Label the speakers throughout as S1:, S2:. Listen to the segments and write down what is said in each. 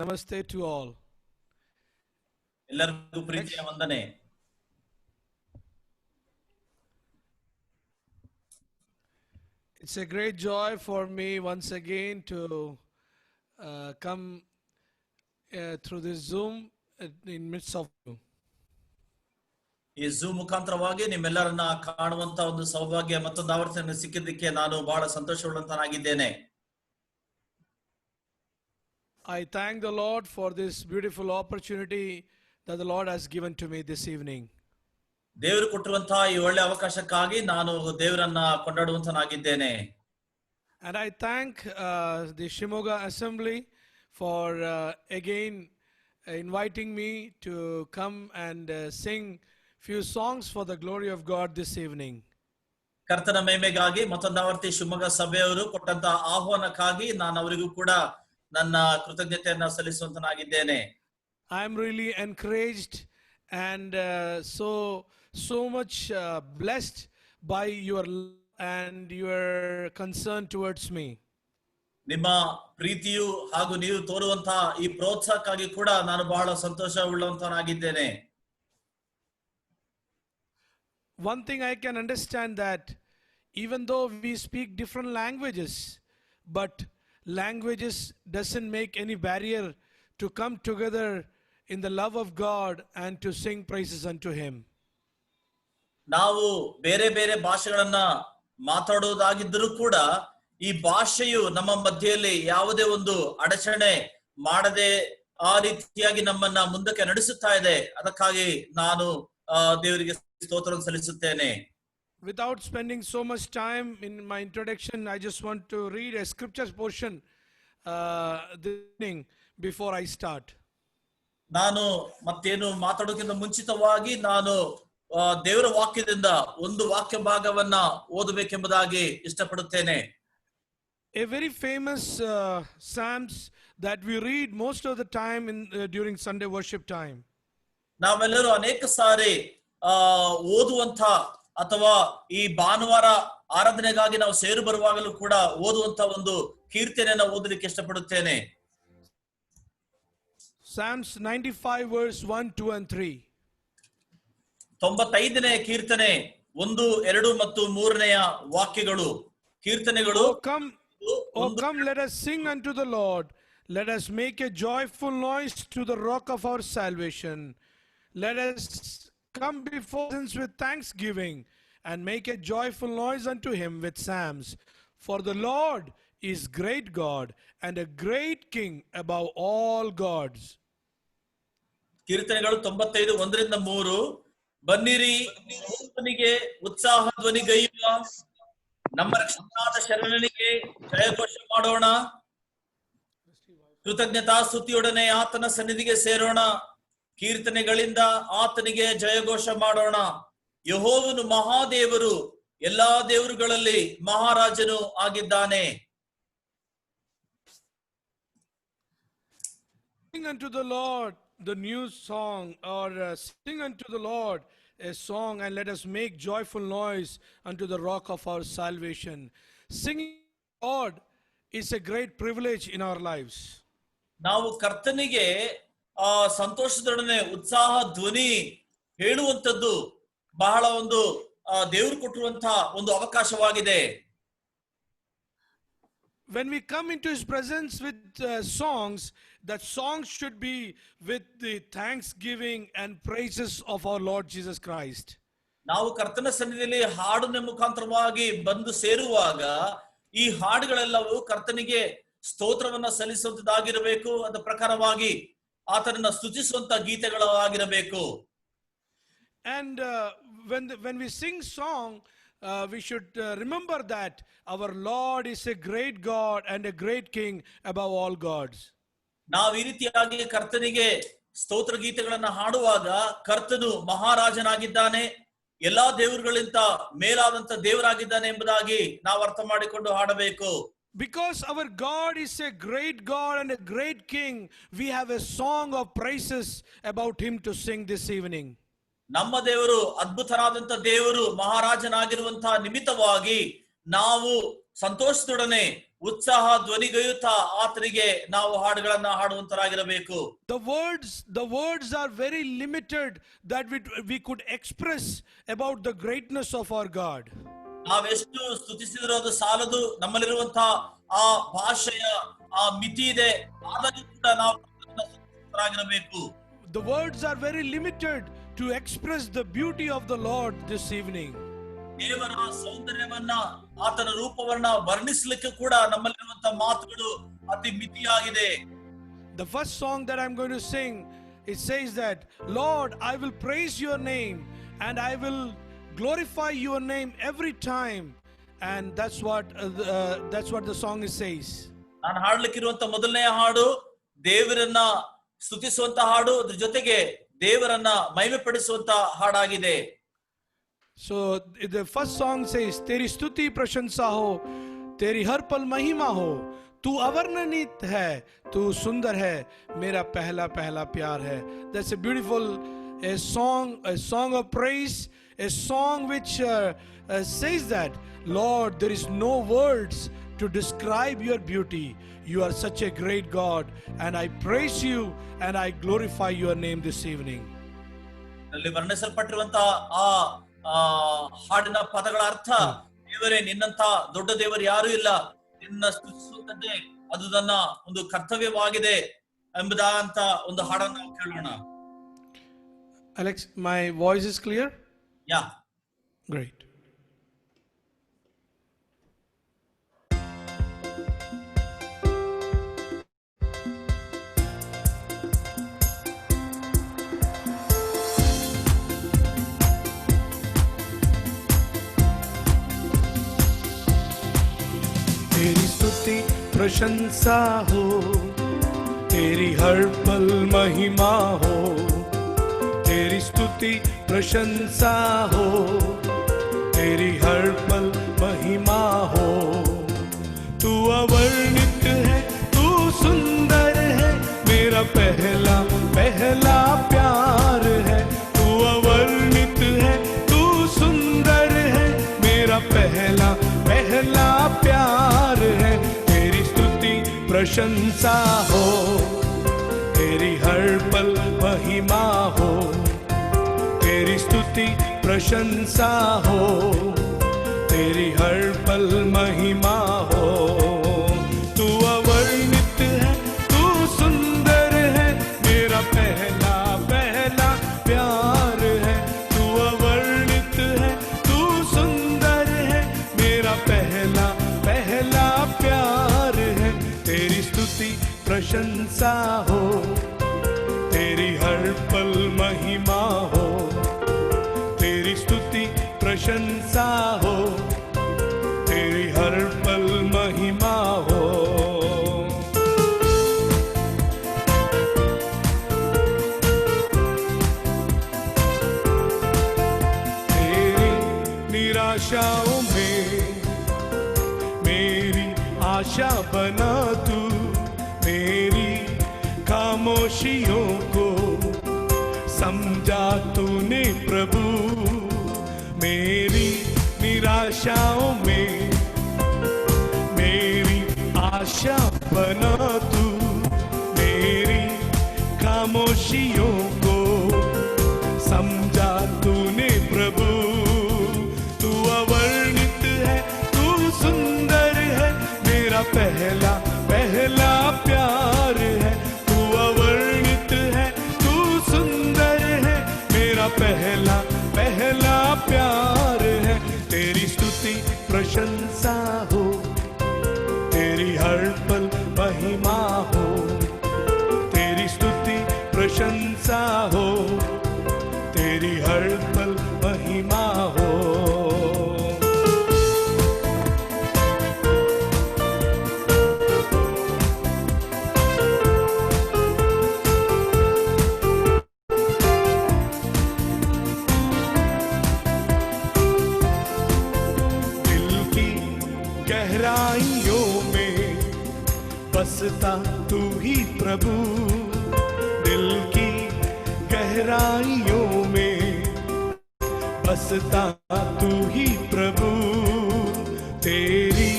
S1: Namaste to all.
S2: ಎಲ್ಲರಿಗೂ ಪ್ರೀತಿಯ ವಂದನೆ.
S1: It's a great joy for me once again to come through this Zoom in midst of you.
S2: ಈ zoom ಮುಖಾಂತರವಾಗಿ ನಿಮ್ಮೆಲ್ಲರನ್ನ ಕಾಣುವಂತ ಒಂದು ಸೌಭಾಗ್ಯ ಮತ್ತೊಂದು ಆವರ್ತನ ಸಿಕ್ಕಿದ್ದಕ್ಕೆ ನಾನು ಬಹಳ ಸಂತೋಷವುಳ್ಳಂತನಾಗಿದ್ದೇನೆ.
S1: I thank the Lord for this beautiful opportunity that the Lord has given to me this evening.
S2: ದೇವರು ಕೊಟ್ಟಿರುವಂತಹ ಈ ಒಳ್ಳೆ ಅವಕಾಶಕ್ಕಾಗಿ ನಾನು ದೇವರನ್ನ ಕೊಂಡಾಡುವಂತನಾಗಿದ್ದೇನೆ.
S1: And I thank the Shimoga Assembly for again inviting me to come and sing few songs for the glory of God this evening.
S2: ಕರ್ತನ ಮಹಿಮೆಗಾಗಿ ಮತ್ತೊಂದಾವರ್ತಿ ಶಿವಮೊಗ್ಗ ಸಭೆಯವರು ಕೊಟ್ಟಂತಹ ಆಹ್ವಾನಕ್ಕಾಗಿ ನಾನು ಅವರಿಗೂ ಕೂಡ ನನ್ನ ಕೃತಜ್ಞತೆಯನ್ನ ಸಲ್ಲಿಸುವಂತನಾಗಿದ್ದೇನೆ.
S1: I am really encouraged and so much blessed by your and your concern towards me.
S2: ನಿಮ್ಮ ಪ್ರೀತಿಯು ಹಾಗೂ ನೀವು ತೋರುವಂತಹ ಈ ಪ್ರೋತ್ಸಾಹಕ್ಕಾಗಿ ಕೂಡ ನಾನು ಬಹಳ ಸಂತೋಷವುಳ್ಳಂತನಾಗಿದ್ದೇನೆ.
S1: One thing I can understand that even though we speak different languages, but languages doesn't make any barrier to come together in the love of God and to sing praises unto Him.
S2: ನಾವು ಬೇರೆ ಬೇರೆ ಭಾಷೆಗಳನ್ನ ಮಾತಾಡುವುದಾಗಿದ್ದರೂ ಕೂಡ ಈ ಭಾಷೆಯು ನಮ್ಮ ಮಧ್ಯದಲ್ಲಿ ಯಾವುದೇ ಒಂದು ಅಡಚಣೆ ಮಾಡದೆ ಆ ರೀತಿಯಾಗಿ ನಮ್ಮನ್ನ ಮುಂದಕ್ಕೆ ನಡೆಸುತ್ತಾ ಇದೆ. ಅದಕ್ಕಾಗಿ ನಾನು ದೇವರಿಗೆ ಸ್ತೋತ್ರವನ್ನು ಸಲ್ಲಿಸುತ್ತೇನೆ.
S1: Without spending so much time in my introduction, I just want to read a scripture portion before I start.
S2: ನಾನು ಮತ್ತೇನು ಮಾತಾಡೋಕ್ಕಿಂತ ಮುಂಚಿತವಾಗಿ ನಾನು ದೇವರ ವಾಕ್ಯದಿಂದ ಒಂದು ವಾಕ್ಯ ಭಾಗವನ್ನ ಓದಬೇಕೆಂಬುದಾಗಿ ಇಷ್ಟಪಡುತ್ತೇನೆ.
S1: A very famous Psalms that we read most of the time during Sunday worship time.
S2: ನಾವೆಲ್ಲರೂ ಅನೇಕ ಸಾರಿ ಓದುವಂತ ಅಥವಾ ಈ ಭಾನುವಾರ ಆರಾಧನೆಗಾಗಿ ನಾವು ಸೇರು ಬರುವಾಗಲೂ ಕೂಡ ಓದುವಂತ ಒಂದು ಕೀರ್ತನೆಯನ್ನ ಓದಲಿಕ್ಕೆ ಇಷ್ಟಪಡುತ್ತೇನೆ.
S1: Psalms 95 verse 1, 2 and 3.
S2: 95ನೇ ಕೀರ್ತನೆ 1, 2 ಮತ್ತು 3ನೇ ವಾಕ್ಯಗಳು ಕೀರ್ತನೆಗಳು.
S1: Oh come, let us sing unto the Lord. Let us make a joyful noise to the rock of our salvation. Let us come before him with thanksgiving and make a joyful noise unto him with psalms. For the Lord is great God and a great King above all gods.
S2: ಕೀರ್ತನೆಗಳು 95 1ರಿಂದ 3. ಬನ್ನಿರಿ ಕರ್ತನಿಗೆ ಉತ್ಸಾಹ ಧ್ವನಿಗೈಯುವ, ನಮ್ಮ ರಕ್ಷಕನಾದ ಶರಣನಿಗೆ ಜಯಘೋಷ ಮಾಡೋಣ. ಕೃತಜ್ಞತಾ ಸ್ತುತಿಯೊಡನೆ ಆತನ ಸನ್ನಿಧಿಗೆ ಸೇರೋಣ. ಕೀರ್ತನೆಗಳಿಂದ ಆತನಿಗೆ ಜಯಘೋಷ ಮಾಡೋಣ. ಯೆಹೋವನು ಮಹಾದೇವರು, ಎಲ್ಲಾ ದೇವರುಗಳಲ್ಲಿ ಮಹಾರಾಜನು ಆಗಿದ್ದಾನೆ.
S1: Sing unto the Lord the new song, or sing unto the Lord a song, and let us make joyful noise unto the rock of our salvation. Singing God is a great privilege in our lives.
S2: ನಾವು ಕರ್ತನಿಗೆ ಸಂತೋಷದೊಡನೆ ಉತ್ಸಾಹ ಧ್ವನಿ ಹೇಳುವಂತದ್ದು ಬಹಳ ಒಂದು ದೇವರು ಕೊಟ್ಟಿರುವಂತಹ ಒಂದು ಅವಕಾಶವಾಗಿದೆ.
S1: When we come into his presence with songs, that songs should be with the thanksgiving and praises of our Lord Jesus Christ.
S2: ನಾವು ಕರ್ತನ ಸನ್ನಿಧಿಯಲ್ಲಿ ಹಾಡಿನ ಮುಖಾಂತರವಾಗಿ ಬಂದು ಸೇರುವಾಗ ಈ ಹಾಡುಗಳೆಲ್ಲವೂ ಕರ್ತನಿಗೆ ಸ್ತೋತ್ರವನ್ನ ಸಲ್ಲಿಸುವಂತದ್ದಾಗಿರಬೇಕು. ಅದರ ಪ್ರಕಾರವಾಗಿ ಆತನನ್ನ ಸ್ತುತಿಸುವಂತ ಗೀತೆಗಳಾಗಿರಬೇಕು.
S1: And when we sing song, we should remember that our Lord is a great God and a great King above all gods.
S2: ನಾವು ಈ ರೀತಿಯಾಗಿ ಕರ್ತನಿಗೆ ಸ್ತೋತ್ರ ಗೀತೆಗಳನ್ನ ಹಾಡುವಾಗ ಕರ್ತನು ಮಹಾರಾಜನಾಗಿದ್ದಾನೆ, ಎಲ್ಲಾ ದೇವರುಗಳಿಂದ ಮೇಲಾದಂತ ದೇವರಾಗಿದ್ದಾನೆ ಎಂಬುದಾಗಿ ನಾವು ಅರ್ಥ ಮಾಡಿಕೊಂಡು ಹಾಡಬೇಕು.
S1: Because our God is a great God and a great King, we have a song of praises about him to sing this evening.
S2: ನಮ್ಮ ದೇವರು ಅದ್ಭುತನಾದಂತ ದೇವರು ಮಹಾರಾಜನಾಗಿರುವಂತಹ ನಿಮಿತ್ತವಾಗಿ ನಾವು ಸಂತೋಷದೊಡನೆ ಉತ್ಸಾಹ ಧ್ವನಿಗೈಯುತ್ತಾ ಆತನಿಗೆ ನಾವು ಹಾಡುಗಳನ್ನ ಹಾಡುವಂತರಾಗಿರಬೇಕು.
S1: The words are very limited that we could express about the greatness of our God.
S2: ನಾವೆಷ್ಟು ಸ್ತುತಿಸಿದರೂ ಅದು ಸಾಲದು. ನಮ್ಮಲ್ಲಿರುವಂತಹ ಆ ಭಾಷೆಯ ಆ ಮಿತಿ ಇದೆ. ಆದರೂ ಕೂಡ ನಾವು ಸ್ತುತಿಸುವವರಾಗಿರಬೇಕು.
S1: The words are very limited to express the beauty of the Lord this evening.
S2: ದೇವರ ಸೌಂದರ್ಯವನ್ನ ಆತನ ರೂಪವನ್ನ ವರ್ಣಿಸಲಿಕ್ಕೆ ಕೂಡ ನಮ್ಮಲ್ಲಿರುವಂತಹ ಮಾತುಗಳು ಅತಿ ಮಿತಿಯಾಗಿದೆ.
S1: The first song that I'm going to sing, it says that, Lord, I will praise your name and I will glorify your name every time, and that's what the song says.
S2: ನಾನು ಹಾಡಲಿಕ್ಕಿರುವಂತ ಮೊದಲನೆಯ ಹಾಡು ದೇವರನ್ನ ಸ್ತುತಿಸುವಂತ ಹಾಡು, ಅದ್ರ ಜೊತೆಗೆ ದೇವರನ್ನ ಮಹಿಮೆ ಪಡಿಸುವಂತ ಹಾಡಾಗಿದೆ.
S1: So the first song says, तेरी स्तुति प्रशंसा हो, तेरी हर पल महिमा हो, तू अवर्णनीत है, तू सुंदर है, मेरा पहला पहला प्यार है. That's a beautiful a song of praise, a song which says that, Lord, there is no words to describe your beauty. You are such a great God, and I praise you and I glorify your name this evening.
S2: ಅಲ್ಲಿ ವರ್ಣಿಸಲ್ಪಟ್ಟಿರುವಂತಹ ಆ ಹಾಡಿನ ಪದಗಳ ಅರ್ಥ, ದೇವರೇ, ನಿನ್ನಂತ ದೊಡ್ಡ ದೇವರು ಯಾರು ಇಲ್ಲ, ನಿನ್ನ ಸ್ತುತಿಸುವಂತದ್ದೇ ಅದು ನನ್ನ ಒಂದು ಕರ್ತವ್ಯವಾಗಿದೆ ಎಂಬುದಂತ ಒಂದು ಹಾಡನ್ನು ನಾವು ಕೇಳೋಣ.
S1: Alex, my voice is clear?
S2: Yeah.
S1: Great. तेरी स्तुति प्रशंसा हो, तेरी हर पल महिमा हो, तेरी स्तुति प्रशंसा हो, तेरी हर पल महिमा हो. तू अवर्णित है, तू सुंदर है, मेरा पहला पहला प्यार है. तू अवर्णित है, तू सुंदर है, मेरा पहला पहला प्यार है. तेरी स्तुति प्रशंसा हो, तेरी हर पल महिमा हो, तेरी स्तुति प्रशंसा हो, तेरी हर पल महिमा हो. तू अवर्णित है, तू सुंदर है, मेरा पहला पहला प्यार है. तू अवर्णित है, तू सुंदर है, मेरा पहला पहला प्यार है. तेरी स्तुति प्रशंसा हो, तेरी हर पल महिमा हो, तेरी स्तुति प्रशंसा हो, तेरी हर पल महिमा हो. तेरी निराशाओं में मेरी आशा बना तू, मेरी खामोशियों को समझा तूने प्रभु. मेरी निराशाओं में मेरी आशा बना तू, मेरी खामोशियों को समझा तूने प्रभु. तू अवर्णित है, तू सुंदर है, मेरा पहला पहला प्यार है. तू अवर्णित है, तू सुंदर है, मेरा पहला पहला प्यार है. तेरी स्तुति प्रशंसा हो, तेरी हर पल महिमा हो, तेरी स्तुति प्रशंसा हो, तेरी हर पल महिमा हो. गहराइयों में बसता तू ही प्रभु, दिल की गहराइयों में बसता तू ही प्रभु. तेरी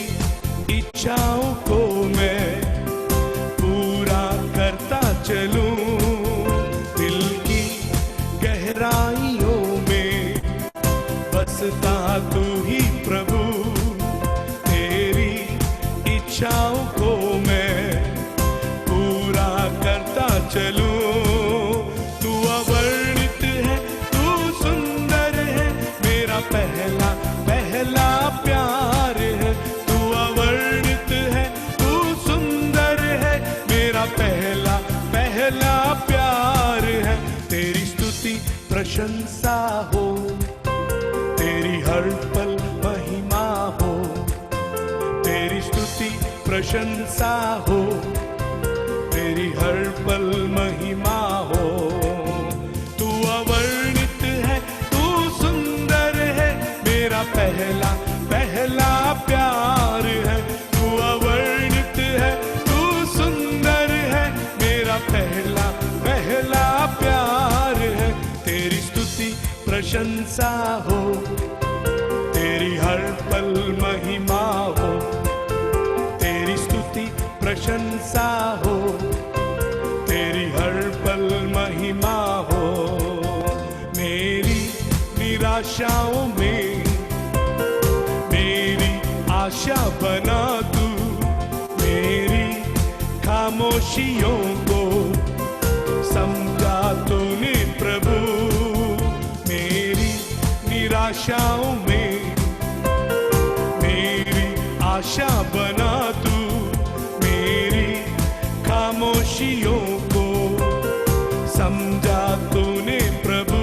S1: इच्छाओं चलूं। तू अवर्णित है, तू सुंदर है, मेरा पहला पहला प्यार है। तू अवर्णित है, तू सुंदर है, मेरा पहला पहला प्यार है। तेरी स्तुति प्रशंसा हो, तेरी हर पल महिमा हो। तेरी स्तुति प्रशंसा हो, तेरी हर पल महिमा हो। तू अवर्णित है, तू सुंदर है, मेरा पहला पहला प्यार है। तू अवर्णित है, तू सुंदर है, मेरा पहला पहला प्यार है। तेरी स्तुति प्रशंसा हो, तेरी हर पल महिमा हो। तेरी स्तुति प्रशंसा हो, तेरी हर पल महिमा हो। मेरी निराशाओं में मेरी आशा बना तू, मेरी खामोशियों को समझा तूने प्रभु। मेरी निराशाओं में मेरी आशा बना तू, मेरी खामोशियों को समझा तूने प्रभु।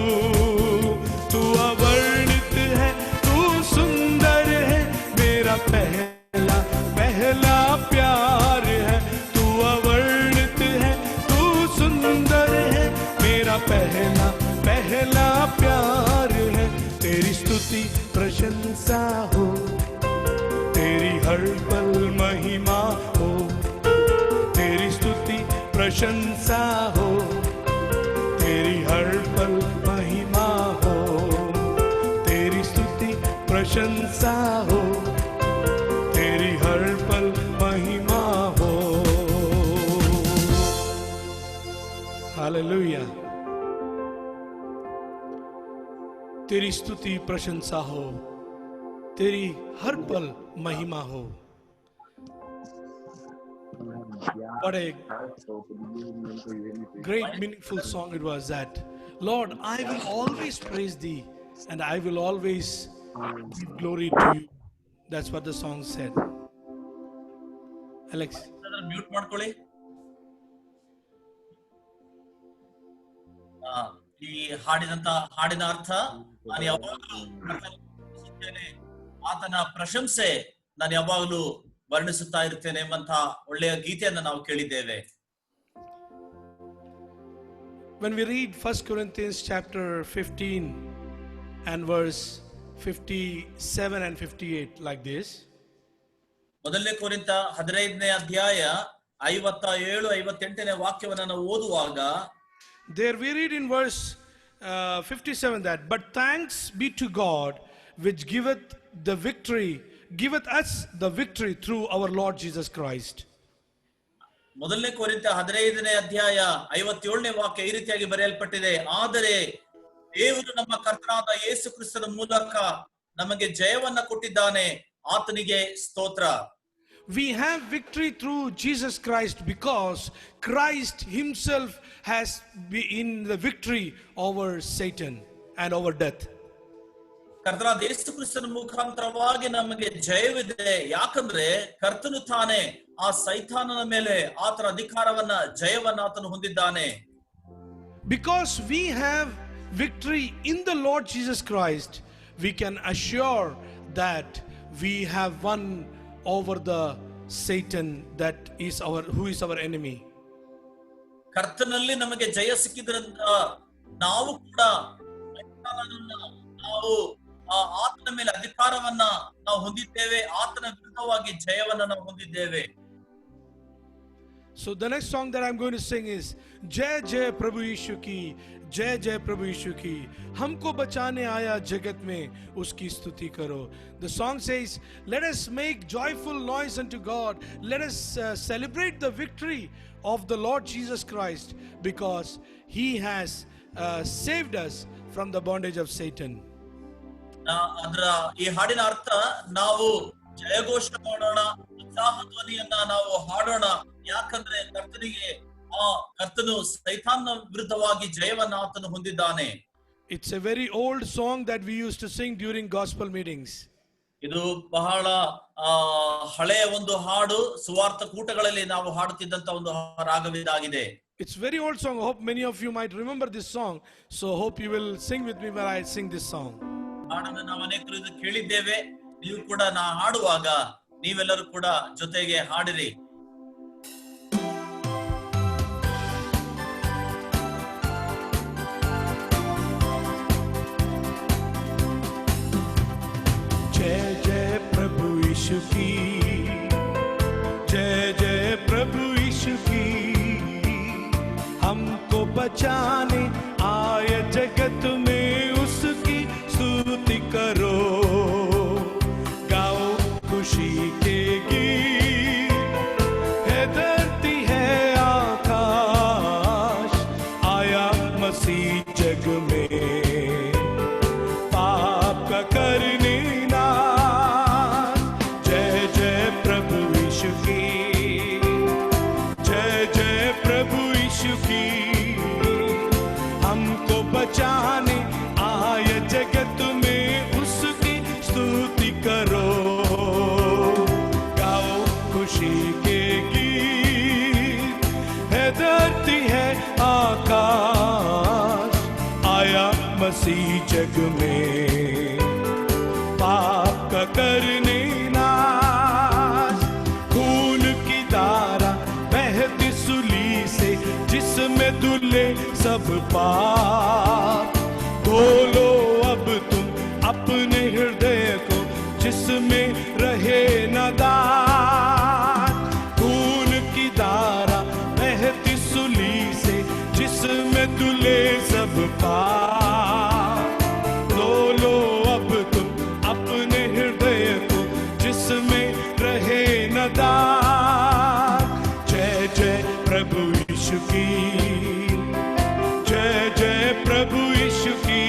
S1: तू अवर्णित है, तू सुंदर है, मेरा पहला पहला प्यार है। तू अवर्णित है, तू सुंदर है, मेरा पहला पहला प्यार है। तेरी स्तुति प्रशंसा हो, तेरी हर पल महिमा हो। तेरी स्तुति प्रशंसा हो, तेरी हर पल महिमा हो। तेरी स्तुति प्रशंसा हो, तेरी हर पल महिमा हो। हालेलुया। तेरी स्तुति प्रशंसा हो, तेरी हर पल महिमा हो। What a great meaningful song it was that. Lord, I will always praise thee and I will always give glory to you. That's what the song said. Alex.
S2: Mute ಮಾಡ್ಕೊಳ್ಳಿ. ಈ ಹಾಡಿನ ಅರ್ಥ, ನಾನು ಯಾವಾಗಲೂ ಆತನ ಪ್ರಶಂಸೆ ನಾನು ಯಾವಾಗಲೂ ವರ್ಣಿಸುತ್ತಾ ಇರ್ತೇನೆ ಎಂಬಂತ ಒಳ್ಳೆಯ ಗೀತೆಯನ್ನು ನಾವು ಕೇಳಿದ್ದೇವೆ.
S1: When we read 1 Corinthians chapter 15 and verse 57 and 58 like this.
S2: ಮೊದಲನೇ ಕೊರಿಂಥ 15ನೇ ಅಧ್ಯಾಯ 57 58ನೇ ವಾಕ್ಯವನ್ನು ನಾವು ಓದುವಾಗ,
S1: there we read in verse 57 that, but thanks be to God which giveth us the victory through our Lord Jesus Christ.
S2: ಮೊದಲನೇ ಕೊರಿಂಥ 15ನೇ ಅಧ್ಯಾಯ 57ನೇ ವಾಕ್ಯ ಈ ರೀತಿಯಾಗಿ ಬರೆಯಲ್ಪಟ್ಟಿದೆ, ಆದರೆ ದೇವರು ನಮ್ಮ ಕರ್ತನಾದ ಯೇಸು ಕ್ರಿಸ್ತನ ಮೂಲಕ ನಮಗೆ ಜಯವನ್ನ ಕೊಟ್ಟಿದ್ದಾನೆ, ಆತನಿಗೆ ಸ್ತೋತ್ರ.
S1: We have victory through Jesus Christ because Christ himself has been the victory over Satan and over death.
S2: ಕರ್ತನಾದ ಯೇಸು ಕ್ರಿಸ್ತನ ಮುಖಾಂತರವಾಗಿ ನಮಗೆ ಜಯವಿದೆ, ಯಾಕಂದ್ರೆ ಕರ್ತನು ತಾನೇ ಆ ಸೈತಾನನ ಮೇಲೆ ಆತನ ಅಧಿಕಾರವನ್ನ ಜಯವನ್ನ ಆತನು ಹೊಂದಿದ್ದಾನೆ.
S1: Because we have victory in the Lord Jesus Christ, we can assure that we have won over the Satan that is who is our enemy.
S2: ಕರ್ತನಲ್ಲಿ ನಮಗೆ ಜಯ ಸಿಕ್ಕಿದ್ರಿಂದ ನಾವು ಕೂಡ ನಾವು ಆತನ ಮೇಲೆ ಅಧಿಕಾರವನ್ನ ನಾವು ಹೊಂದಿದ್ದೇವೆ, ಆತನ ವಿರುದ್ಧವಾಗಿ ಜಯವನ್ನ ನಾವು ಹೊಂದಿದ್ದೇವೆ.
S1: So the next song that I'm going to sing is Jai Jai Prabhu Yishu ki, Jai Jai Prabhu Yishu ki, humko bachane aaya jagat mein uski stuti karo. The song says, let us make joyful noise unto God, let us celebrate the victory of the Lord Jesus Christ because he has saved us from the bondage of Satan.
S2: ಅದರ ಈ ಹಾಡಿನ ಅರ್ಥ, ನಾವು ಜಯಘೋಷ ಮಾಡೋಣ, ಉತ್ಸಾಹ ಧ್ವನಿಯನ್ನ ನಾವು ಹಾಡೋಣ, ಯಾಕಂದ್ರೆ ಕರ್ತನಿಗೆ ಆ ಕರ್ತನು ಸೈತಾನನ ವಿರುದ್ಧವಾಗಿ ಜಯವನ್ನ ಆತನು ಹೊಂದಿದ್ದಾನೆ.
S1: It's a very old song that we used to sing during gospel meetings.
S2: ಇದು ಬಹಳ ಹಳೆಯ ಒಂದು ಹಾಡು, ಸುವಾರ್ಥ ಕೂಟಗಳಲ್ಲಿ ನಾವು ಹಾಡುತ್ತಿದ್ದಂತ ಒಂದು ರಾಗವಿದಾಗಿದೆ.
S1: It's very old song. I hope many of you might remember this song. So hope you will sing with me when I sing this song.
S2: ಹಾಡನ್ನು ನಾವು ಅನೇಕರು ಇದು ಕೇಳಿದ್ದೇವೆ. ನೀವು ಕೂಡ ನಾ ಹಾಡುವಾಗ ನೀವೆಲ್ಲರೂ ಕೂಡ ಜೊತೆಗೆ ಹಾಡಿರಿ.
S1: जय जय प्रभु यीशु की, जय जय प्रभु यीशु की, हमको बचाने आए जगत में उसकी स्तुति करो, गाओ खुशी के गीत, है धरती है आकाश, आया मसीह जग में पाप का करने नाश। जय जय प्रभु यीशु की, जय जय प्रभु यीशु की, हमको बचाने आए जगत में उसकी स्तुति करो, गाओ खुशी के गीत, है धरती है आकाश, आया मसीह जग में पाप का करने नाश। खून की धारा बहती सूली से जिसमें धुले सब पाप, धोलो अब तुम अपने हृदय को जिसमें रहे न दाग। खून की धारा बहती सूली से जिसमें धुले सब पाप, धोलो अब तुम अपने हृदय को जिसमें रहे न दाग। जय जय प्रभु यीशु की, जय जय प्रभु यीशु की,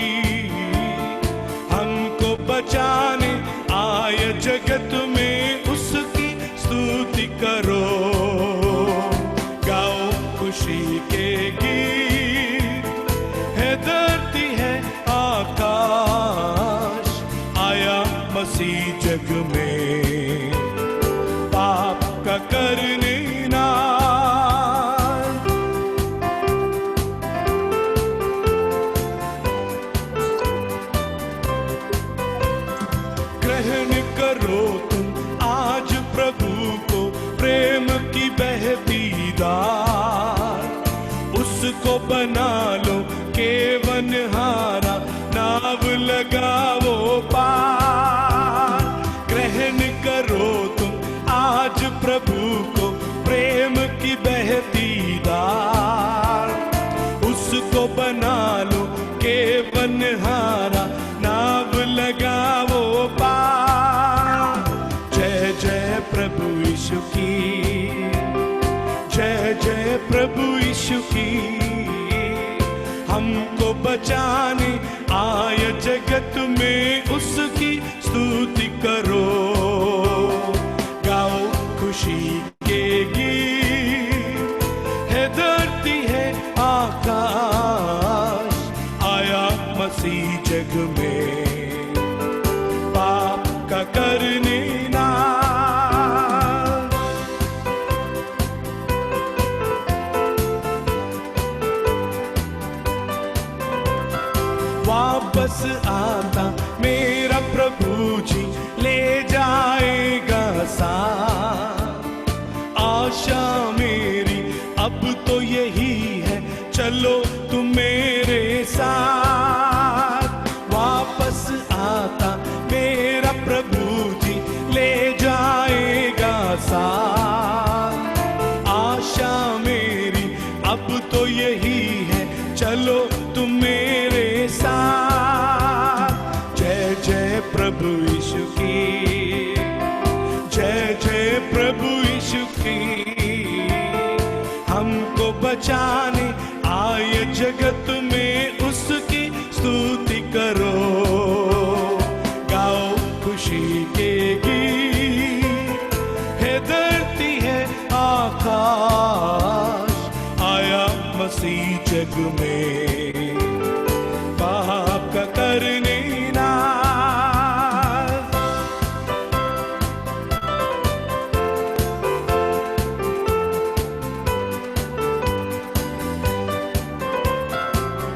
S1: हमको बचाने आए जगत में उसकी स्तुति करो, गाओ खुशी के गीत, है धरती है आकाश, आया मसीह जग में पाप का करने नाश। ग्रहण करो तुम आज प्रभु को प्रेम की बहती धार, उसको बना लो केवन हारा, नाव लगाओ पार। ग्रहण करो तुम आज प्रभु को प्रेम की बहती धार, उसको बना लो केवन हारा, नाव लगाओ पार। जय जय प्रभु यीशु की, जय जय प्रभु यीशु की, हमको बचाने आए जगत में उसकी स्तुति करो, गाओ खुशी के गीत, है धरती है आकाश, आया मसीह जग में पाप का करने नाश। वापस आता मेरा प्रभु जी ले जाएगा साथ, आशा मेरी अब तो यही है, चलो तुम मेरे साथ। वापस आता मेरा प्रभु जी ले जाएगा साथ, आशा मेरी अब तो यही है, चलो तुम मेरे साथ। जय जय प्रभु यीशु की, जय जय प्रभु यीशु की, हमको बचाने आए जगत में उसकी स्तुति करो, गाओ खुशी के गीत, है धरती है आकाश, आया मसीह जग में पाप का करने ना।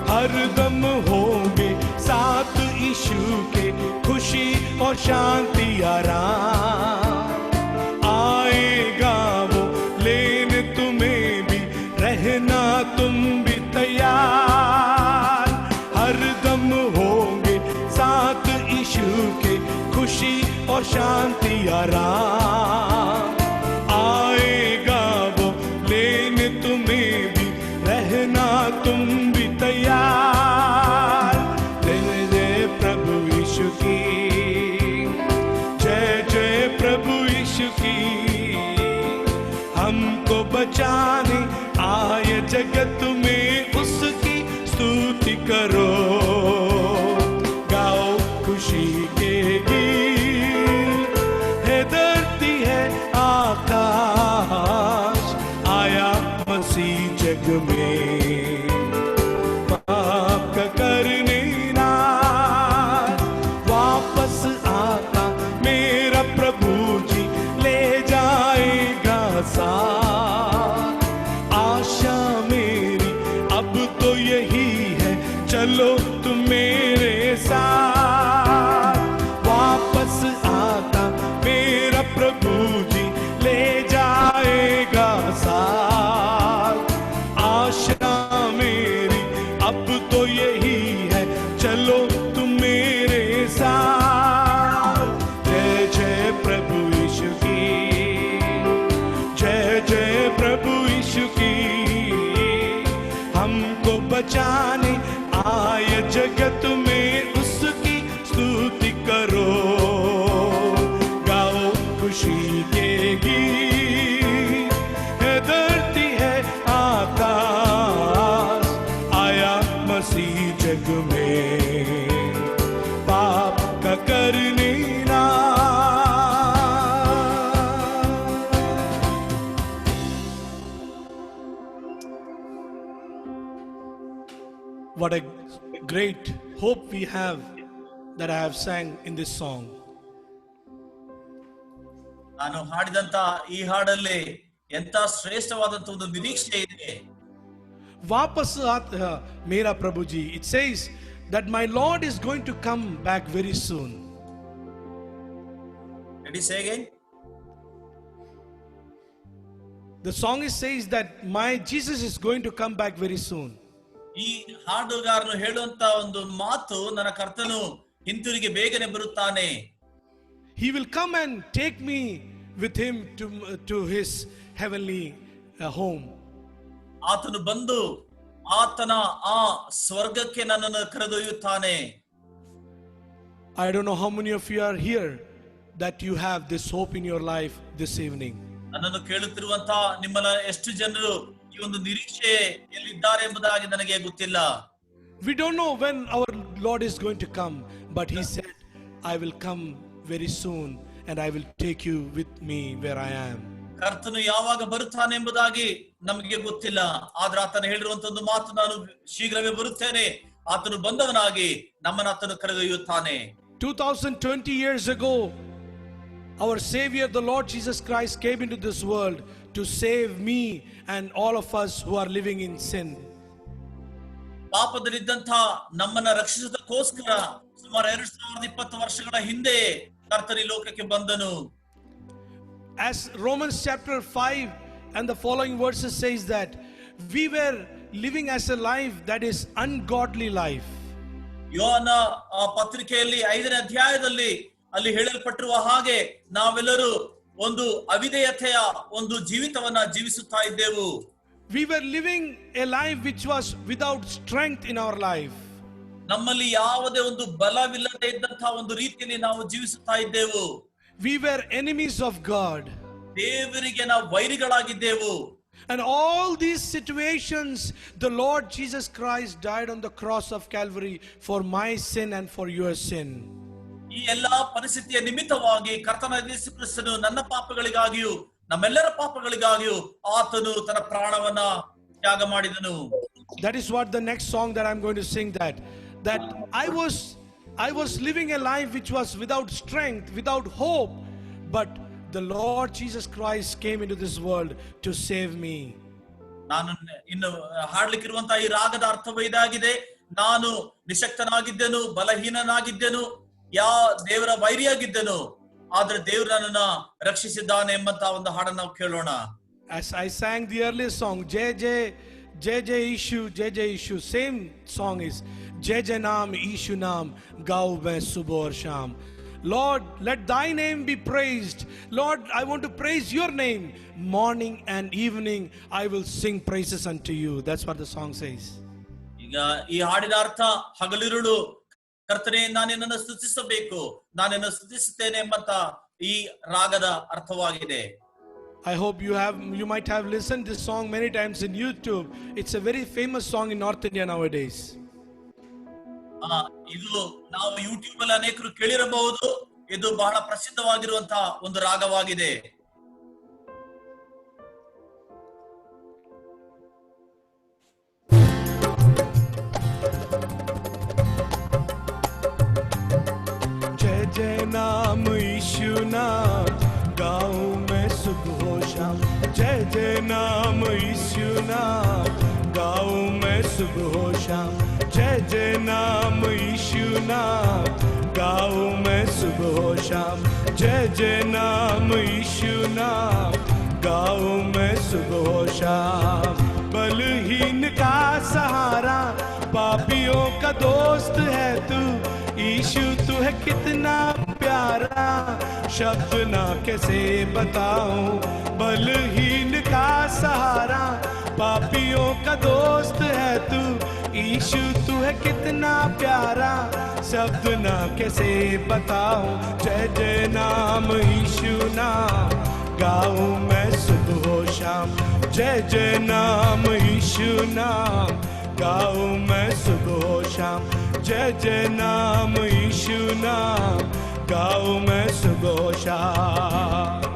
S1: हरदम होंगे साथ यीशु के खुशी और शांति आराम। आएगा वो लेने तुम्हें भी, रहना तुम भी तैयार। हरदम होंगे साथ यीशु के खुशी और शांति आराम। आएगा वो लेने तुम्हें भी, रहना तुम भी तैयार। जय जय प्रभु यीशु की, जय जय प्रभु यीशु की। हमको बचाने आए जगत में, उसकी स्तुति करो। गाओ खुशी के गीत, है धरती है आकाश। आया मसीह जग में पाप का करने ना। वापस आता मेरा प्रभु जी, ले जाएगा साथ। आशा मेरी अब तो यही है, चलो तुम मेरे साथ। वापस आता मेरा प्रभु जी, ले जाएगा साथ। आशा मेरी अब तो यही है, चलो तुम मेरे साथ। जय जय प्रभु यीशु की, जय जय प्रभु यीशु की। हमको बचाने आए जगत में, उसकी स्तुति करो। गाओ खुशी के गीत, है धरती है आकाश। आया मसीह जग में पाप का करने ना। What a great hope we have that I have sang in this song.
S2: ನಾನು ಹಾಡಿದಂತ ಈ ಹಾಡಲ್ಲಿ ಎಂತ ಶ್ರೇಷ್ಠವಾದಂತ ಒಂದು ನಿರೀಕ್ಷೆ ಇದೆ.
S1: वापस आता मेरा प्रभु जी. It says that my Lord is going to come back very soon.
S2: Did he say again?
S1: The song says that my Jesus is going to come back very soon.
S2: ಈ ಹಾಡುಗಾರನು ಹೇಳುವಂತ ಒಂದು ಮಾತು, ನನ್ನ ಕರ್ತನು ಹಿಂತಿರುಗಿ ಬೇಗನೆ ಬರುತ್ತಾನೆ.
S1: He will come and take me with him to his heavenly home.
S2: ಆತನು ಬಂದು ಆತನ ಆ ಸ್ವರ್ಗಕ್ಕೆ ನನ್ನನ್ನು ಕರೆದೊಯ್ಯುತ್ತಾನೆ.
S1: I don't know how many of you are here that you have this hope in your life this evening.
S2: ನನ್ನನ್ನು ಕೇಳುತ್ತಿರುವಂತ ನಿಮ್ಮನ್ನ ಎಷ್ಟು ಜನರು ಈ ಒಂದು ನಿರೀಕ್ಷೆಯಲ್ಲಿದ್ದಾರೆ ಎಂಬುದಾಗಿ ನನಗೆ ಗೊತ್ತಿಲ್ಲ.
S1: We don't know when our Lord is going to come, but he said, I will come very soon and I will take you with me where I am.
S2: ಕರ್ತನು ಯಾವಾಗ ಬರುತ್ತಾನೆ ಎಂಬುದಾಗಿ ನಮಗೆ ಗೊತ್ತಿಲ್ಲ. ಆದ್ರೆ ಆತನು ಹೇಳಿರುವಂತ ಒಂದು ಮಾತು, ನಾನು ಶೀಘ್ರವೇ ಬರುತ್ತೇನೆ. ಆತನು ಬಂದವನಾಗಿ ನಮ್ಮನ್ನು ಆತನು ಕರೆದೊಯ್ಯುತ್ತಾನೆ.
S1: 2020 years ago, our Savior, the Lord Jesus Christ, came into this world to save me and all of us who are living in sin.
S2: ಪಾಪದಲ್ಲಿದ್ದಂತ ನಮ್ಮನ್ನ ರಕ್ಷಿಸುವುದಕ್ಕೋಸ್ಕರ ಸುಮಾರು 2020 ವರ್ಷಗಳ ಹಿಂದೆ ಕರ್ತನು ಈ ಲೋಕಕ್ಕೆ ಬಂದನು.
S1: As Romans chapter 5 and the following verses says that we were living as a life that is ungodly life.
S2: ಯೋಹನ ಪತ್ರಿಕೆಯಲ್ಲಿ 5ನೇ ಅಧ್ಯಾಯದಲ್ಲಿ ಅಲ್ಲಿ ಹೇಳಲ್ಪಟ್ಟಿರುವ ಹಾಗೆ ನಾವೆಲ್ಲರೂ ಒಂದು ಅವಿಧೇಯತೆಯ ಒಂದು ಜೀವಿತವನ್ನ ಜೀವಿಸುತ್ತಾ ಇದ್ದೆವು.
S1: We were living a life which was without strength in our life.
S2: ನಮ್ಮಲ್ಲಿ ಯಾವುದೇ ಒಂದು ಬಲವಿಲ್ಲದೆ ಇದ್ದಂತಹ ಒಂದು ರೀತಿಯಲ್ಲಿ ನಾವು ಜೀವಿಸುತ್ತಾ ಇದ್ದೆವು.
S1: We were enemies of God.
S2: ದೇವರಿಗೆ ನಾವು ವೈರಿಗಳಾಗಿದ್ದೆವು.
S1: And all these situations, the Lord Jesus Christ died on the cross of Calvary for my sin and for your sin.
S2: ಈ ಎಲ್ಲಾ ಪರಿಸ್ಥಿತಿಯ ನಿಮಿತ್ತವಾಗಿ ಕರ್ತನಾದ ಯೇಸು ಕ್ರಿಸ್ತನು ನನ್ನ ಪಾಪಗಳಿಗಾಗಿಯೂ ನಮ್ಮೆಲ್ಲರ ಪಾಪಗಳಿಗಾಗಿಯೂ ಆತನು ತನ್ನ ಪ್ರಾಣವನ್ನ ತ್ಯಾಗ ಮಾಡಿದನು.
S1: That is what the next song that I'm going to sing, that I was living a life which was without strength, without hope, but the Lord Jesus Christ came into this world to save me.
S2: ನಾನು ಇನ್ನು ಹಾಡ್ಲಿಕ್ಕಿರುವಂತಹ ಈ ರಾಗದ ಅರ್ಥವೇ ಇದಾಗಿದೆ. ನಾನು ನಿಶಕ್ತನಾಗಿದ್ದೆನು, ಬಲಹೀನನಾಗಿದ್ದೆನು, ದೇವರ ವೈರಿಯಾಗಿದ್ದೆನು, ಆದ್ರೆ ದೇವರು ನನ್ನನ್ನ ರಕ್ಷಿಸಿದ್ದಾನೆ ಎಂಬಂತ ಒಂದು ಹಾಡನ್ನು ನಾವು ಕೇಳೋಣ.
S1: As I sang the earlier song, Jai Jai Jai Jai Ishu, Jai Jai Ishu, same song is Jai Jai Naam Ishu Naam Gau Main Subah aur Sham. Lord, let thy name be praised. Lord, I want to praise your name. Morning and evening I will sing praises unto you. That's what the song says.
S2: ಈಗ ಈ ಹಾಡಿನ ಅರ್ಥ ಹಗಲಿರುಳು ಕರ್ತನೇ ನಾನಿನ್ನನ್ನು ಸ್ತುತಿಸಬೇಕು, ನಾನಿನ್ನು ಸ್ತುತಿಸುತ್ತೇನೆ ಎಂಬಂತ ಈ ರಾಗದ ಅರ್ಥವಾಗಿದೆ.
S1: I hope you might have listened this song many times in YouTube. It's a very famous song in North India nowadays.
S2: ಇದು ನಾವು ಯೂಟ್ಯೂಬ್ ಅಲ್ಲಿ ಅನೇಕರು ಕೇಳಿರಬಹುದು. ಇದು ಬಹಳ ಪ್ರಸಿದ್ಧವಾಗಿರುವಂತಹ ಒಂದು ರಾಗವಾಗಿದೆ.
S1: जय जय नाम यीशु नाम गाऊं मैं सुबह शाम. जय जय नाम यीशु नाम गाऊं मैं सुबह शाम. जय जय नाम यीशु नाम गाऊं मैं सुबह शाम. जय जय नाम यीशु नाम गाऊं मैं सुबह शाम. बलहीन का सहारा, पापियों का दोस्त है तू. यीशु तू है कितना प्यारा, शब्द ना कैसे बताऊं. बलहीन का सहारा, पापियों का दोस्त है तू. यीशु तू है कितना प्यारा, शब्द ना कैसे बताऊं. जय जय नाम यीशु नाम गाऊं मैं सुबह शाम. जय जय नाम यीशु नाम गाऊं मैं सुबह शाम. जय जय नाम यीशु नाम गाऊं मैं सुबह शाम.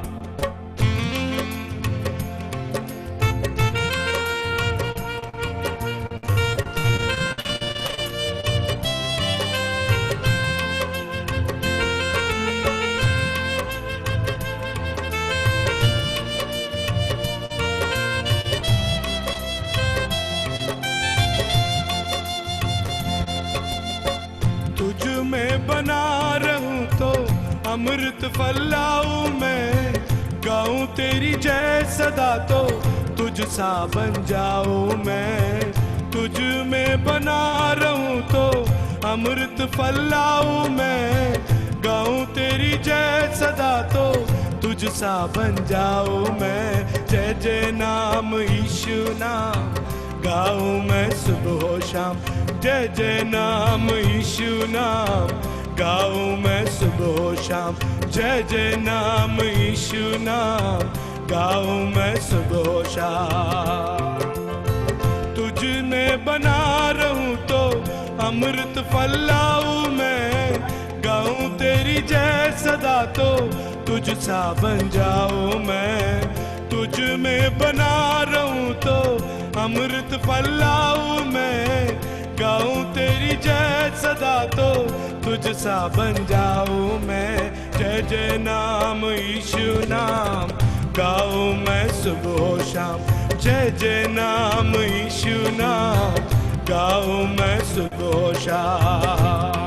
S1: बना रहूं तो अमृत फैलाऊं मैं. गाऊं तेरी जय सदा तो तुझ सा बन जाऊं मैं. तुझ में बना रहूं तो अमृत फैलाऊं मैं. गाऊं तेरी जय सदा तो तुझ सा बन जाऊं मैं. जय जय नाम यीशु नाम गाऊं मैं सुबह शाम. जय जय नाम यीशु नाम गाऊं मैं सुबह शाम. जय जय नाम यीशु नाम गाऊं मैं सुबह शाम. तुझ में बना रहूं तो अमृत फैलाऊं मैं. गाऊं तेरी जय सदा तो तुझ सा बन जाऊं मैं. तुझ में बना रहूं तो अमृत फैलाऊं मैं. गाऊं तेरी जय सदा तो तुझ सा बन जाऊं मैं. जय जय नाम यीशु नाम गाऊं मैं सुबह शाम. जय जय नाम यीशु नाम गाऊं मैं सुबह शाम.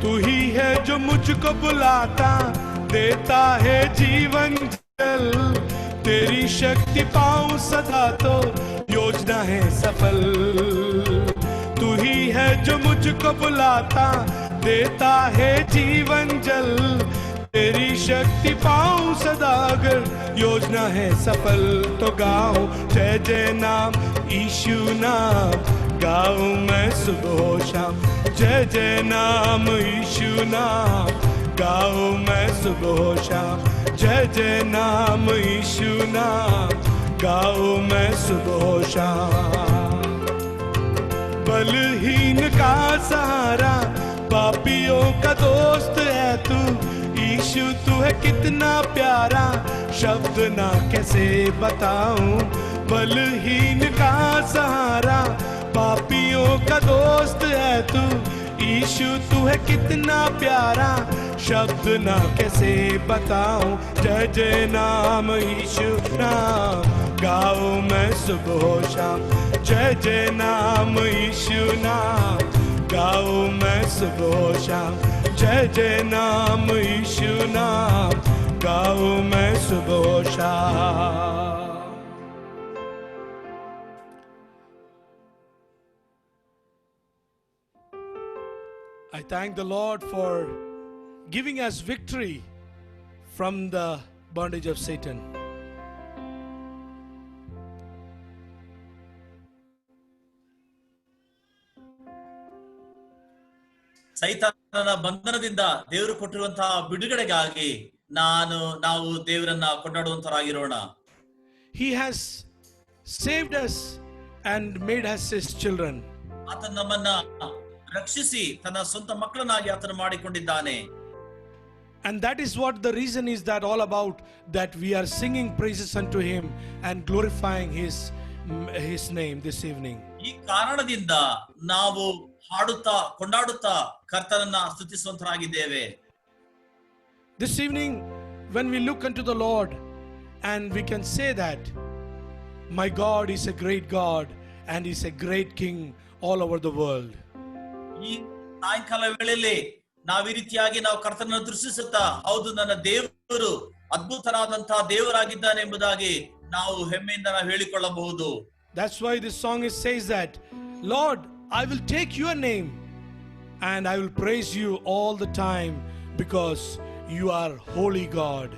S1: तू ही है जो मुझको बुलाता, देता है जीवन जल. तेरी शक्ति पाऊं सदा तो योजना है सफल. तू ही है जो मुझको बुलाता, देता है जीवन जल. तेरी शक्ति पाऊं सदा अगर योजना है सफल. तो गाऊं जय जय नाम यीशु नाम गाऊं मैं सुबह शाम. जय जय नाम यीशु नाम गाऊं मैं सुबह शाम. जय जय नाम यीशु नाम गाऊं मैं सुबह शाम. बलहीन का सहारा, पापियों का दोस्त है तू। यीशु तू है कितना प्यारा, शब्द ना कैसे बताऊं। बलहीन का सहारा, पापियों का दोस्त है तू। यीशु तू है कितना प्यारा, शब्द ना कैसे बताऊं। जय जय नाम यीशु नाम, गाओ मैं सुबह शाम। जय जय नाम यीशु नाम, गाओ मैं सुबह शाम। जय जय नाम यीशु नाम, गाओ मैं सुबह शाम। I thank the Lord for giving us victory from the bondage of Satan.
S2: ಸೈತಾನನ ಬಂಧನದಿಂದ ದೇವರು ಕೊಟ್ಟಿರುವಂತಹ ಬಿಡುಗಡೆಗಾಗಿ ನಾವು ದೇವರನ್ನ ಕೊಂಡಾಡುವಂತರಾಗಿರೋಣ.
S1: He has saved us and made us his children.
S2: ಆತನು ನಮ್ಮನ್ನ ರಕ್ಷಿಸಿ ತನ್ನ ಸ್ವಂತ ಮಕ್ಕಳನ್ನಾಗಿ ಆತನು ಮಾಡಿಕೊಂಡಿದ್ದಾನೆ.
S1: And that is what the reason is, that all about that we are singing praises unto him and glorifying his name this evening.
S2: ಈ ಕಾರಣದಿಂದ ನಾವು ಹಾಡುತ್ತಾ ಕೊಂಡಾಡುತ್ತಾ ಕರ್ತನನ್ನ ಸ್ತುತಿಸುವಂತರಾಗಿದ್ದೇವೆ.
S1: This evening when we look unto the Lord and we can say that my God is a great God and is a great King all over the world.
S2: ಈ ಸಾಯಂಕಾಲ ವೇಳೆಯಲ್ಲಿ ನಾವು ಈ ರೀತಿಯಾಗಿ ನಾವು ಕರ್ತನನ್ನು ದೃಷ್ಟಿಸುತ್ತಾ, ಹೌದು ನನ್ನ ದೇವರು ಅದ್ಭುತನಾದಂತಹ ದೇವರಾಗಿದ್ದಾನೆ ಎಂಬುದಾಗಿ ನಾವು ಹೆಮ್ಮೆಯಿಂದ ನಾವು ಹೇಳಿಕೊಳ್ಳಬಹುದು.
S1: That's why this song says that, Lord, I will take your name and I will praise you all the time because you are holy God.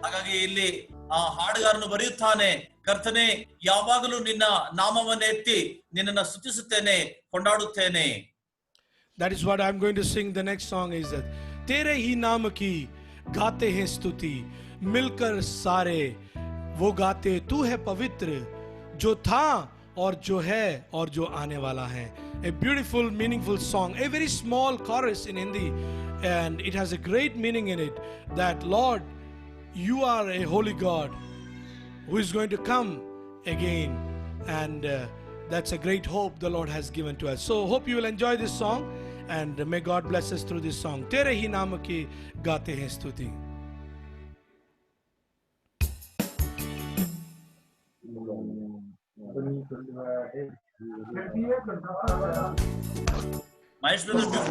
S2: ಹಾಗಾಗಿ ಇಲ್ಲಿ ಆ ಹಾಡುಗಾರನು ಬರೆಯುತ್ತಾನೆ, ಕರ್ತನೇ ಯಾವಾಗಲೂ ನಿನ್ನ ನಾಮವನ್ನು ಎತ್ತಿ ನಿನ್ನನ್ನು ಸ್ತುತಿಸುತ್ತೇನೆ, ಕೊಂಡಾಡುತ್ತೇನೆ.
S1: That is what I'm going to sing. The next song is that तेरे ही नाम की गाते हैं स्तुति, मिलकर सारे वो गाते, तू है पवित्र जो था और जो है और जो आने वाला है. A beautiful meaningful song, a very small chorus in Hindi, and it has a great meaning in it, that Lord, you are a holy God who is going to come again, and that's a great hope the Lord has given to us. So hope you will enjoy this song and may God bless us through this song. तेरे ही नाम की गाते हैं स्तुति.
S2: Mahesh brother,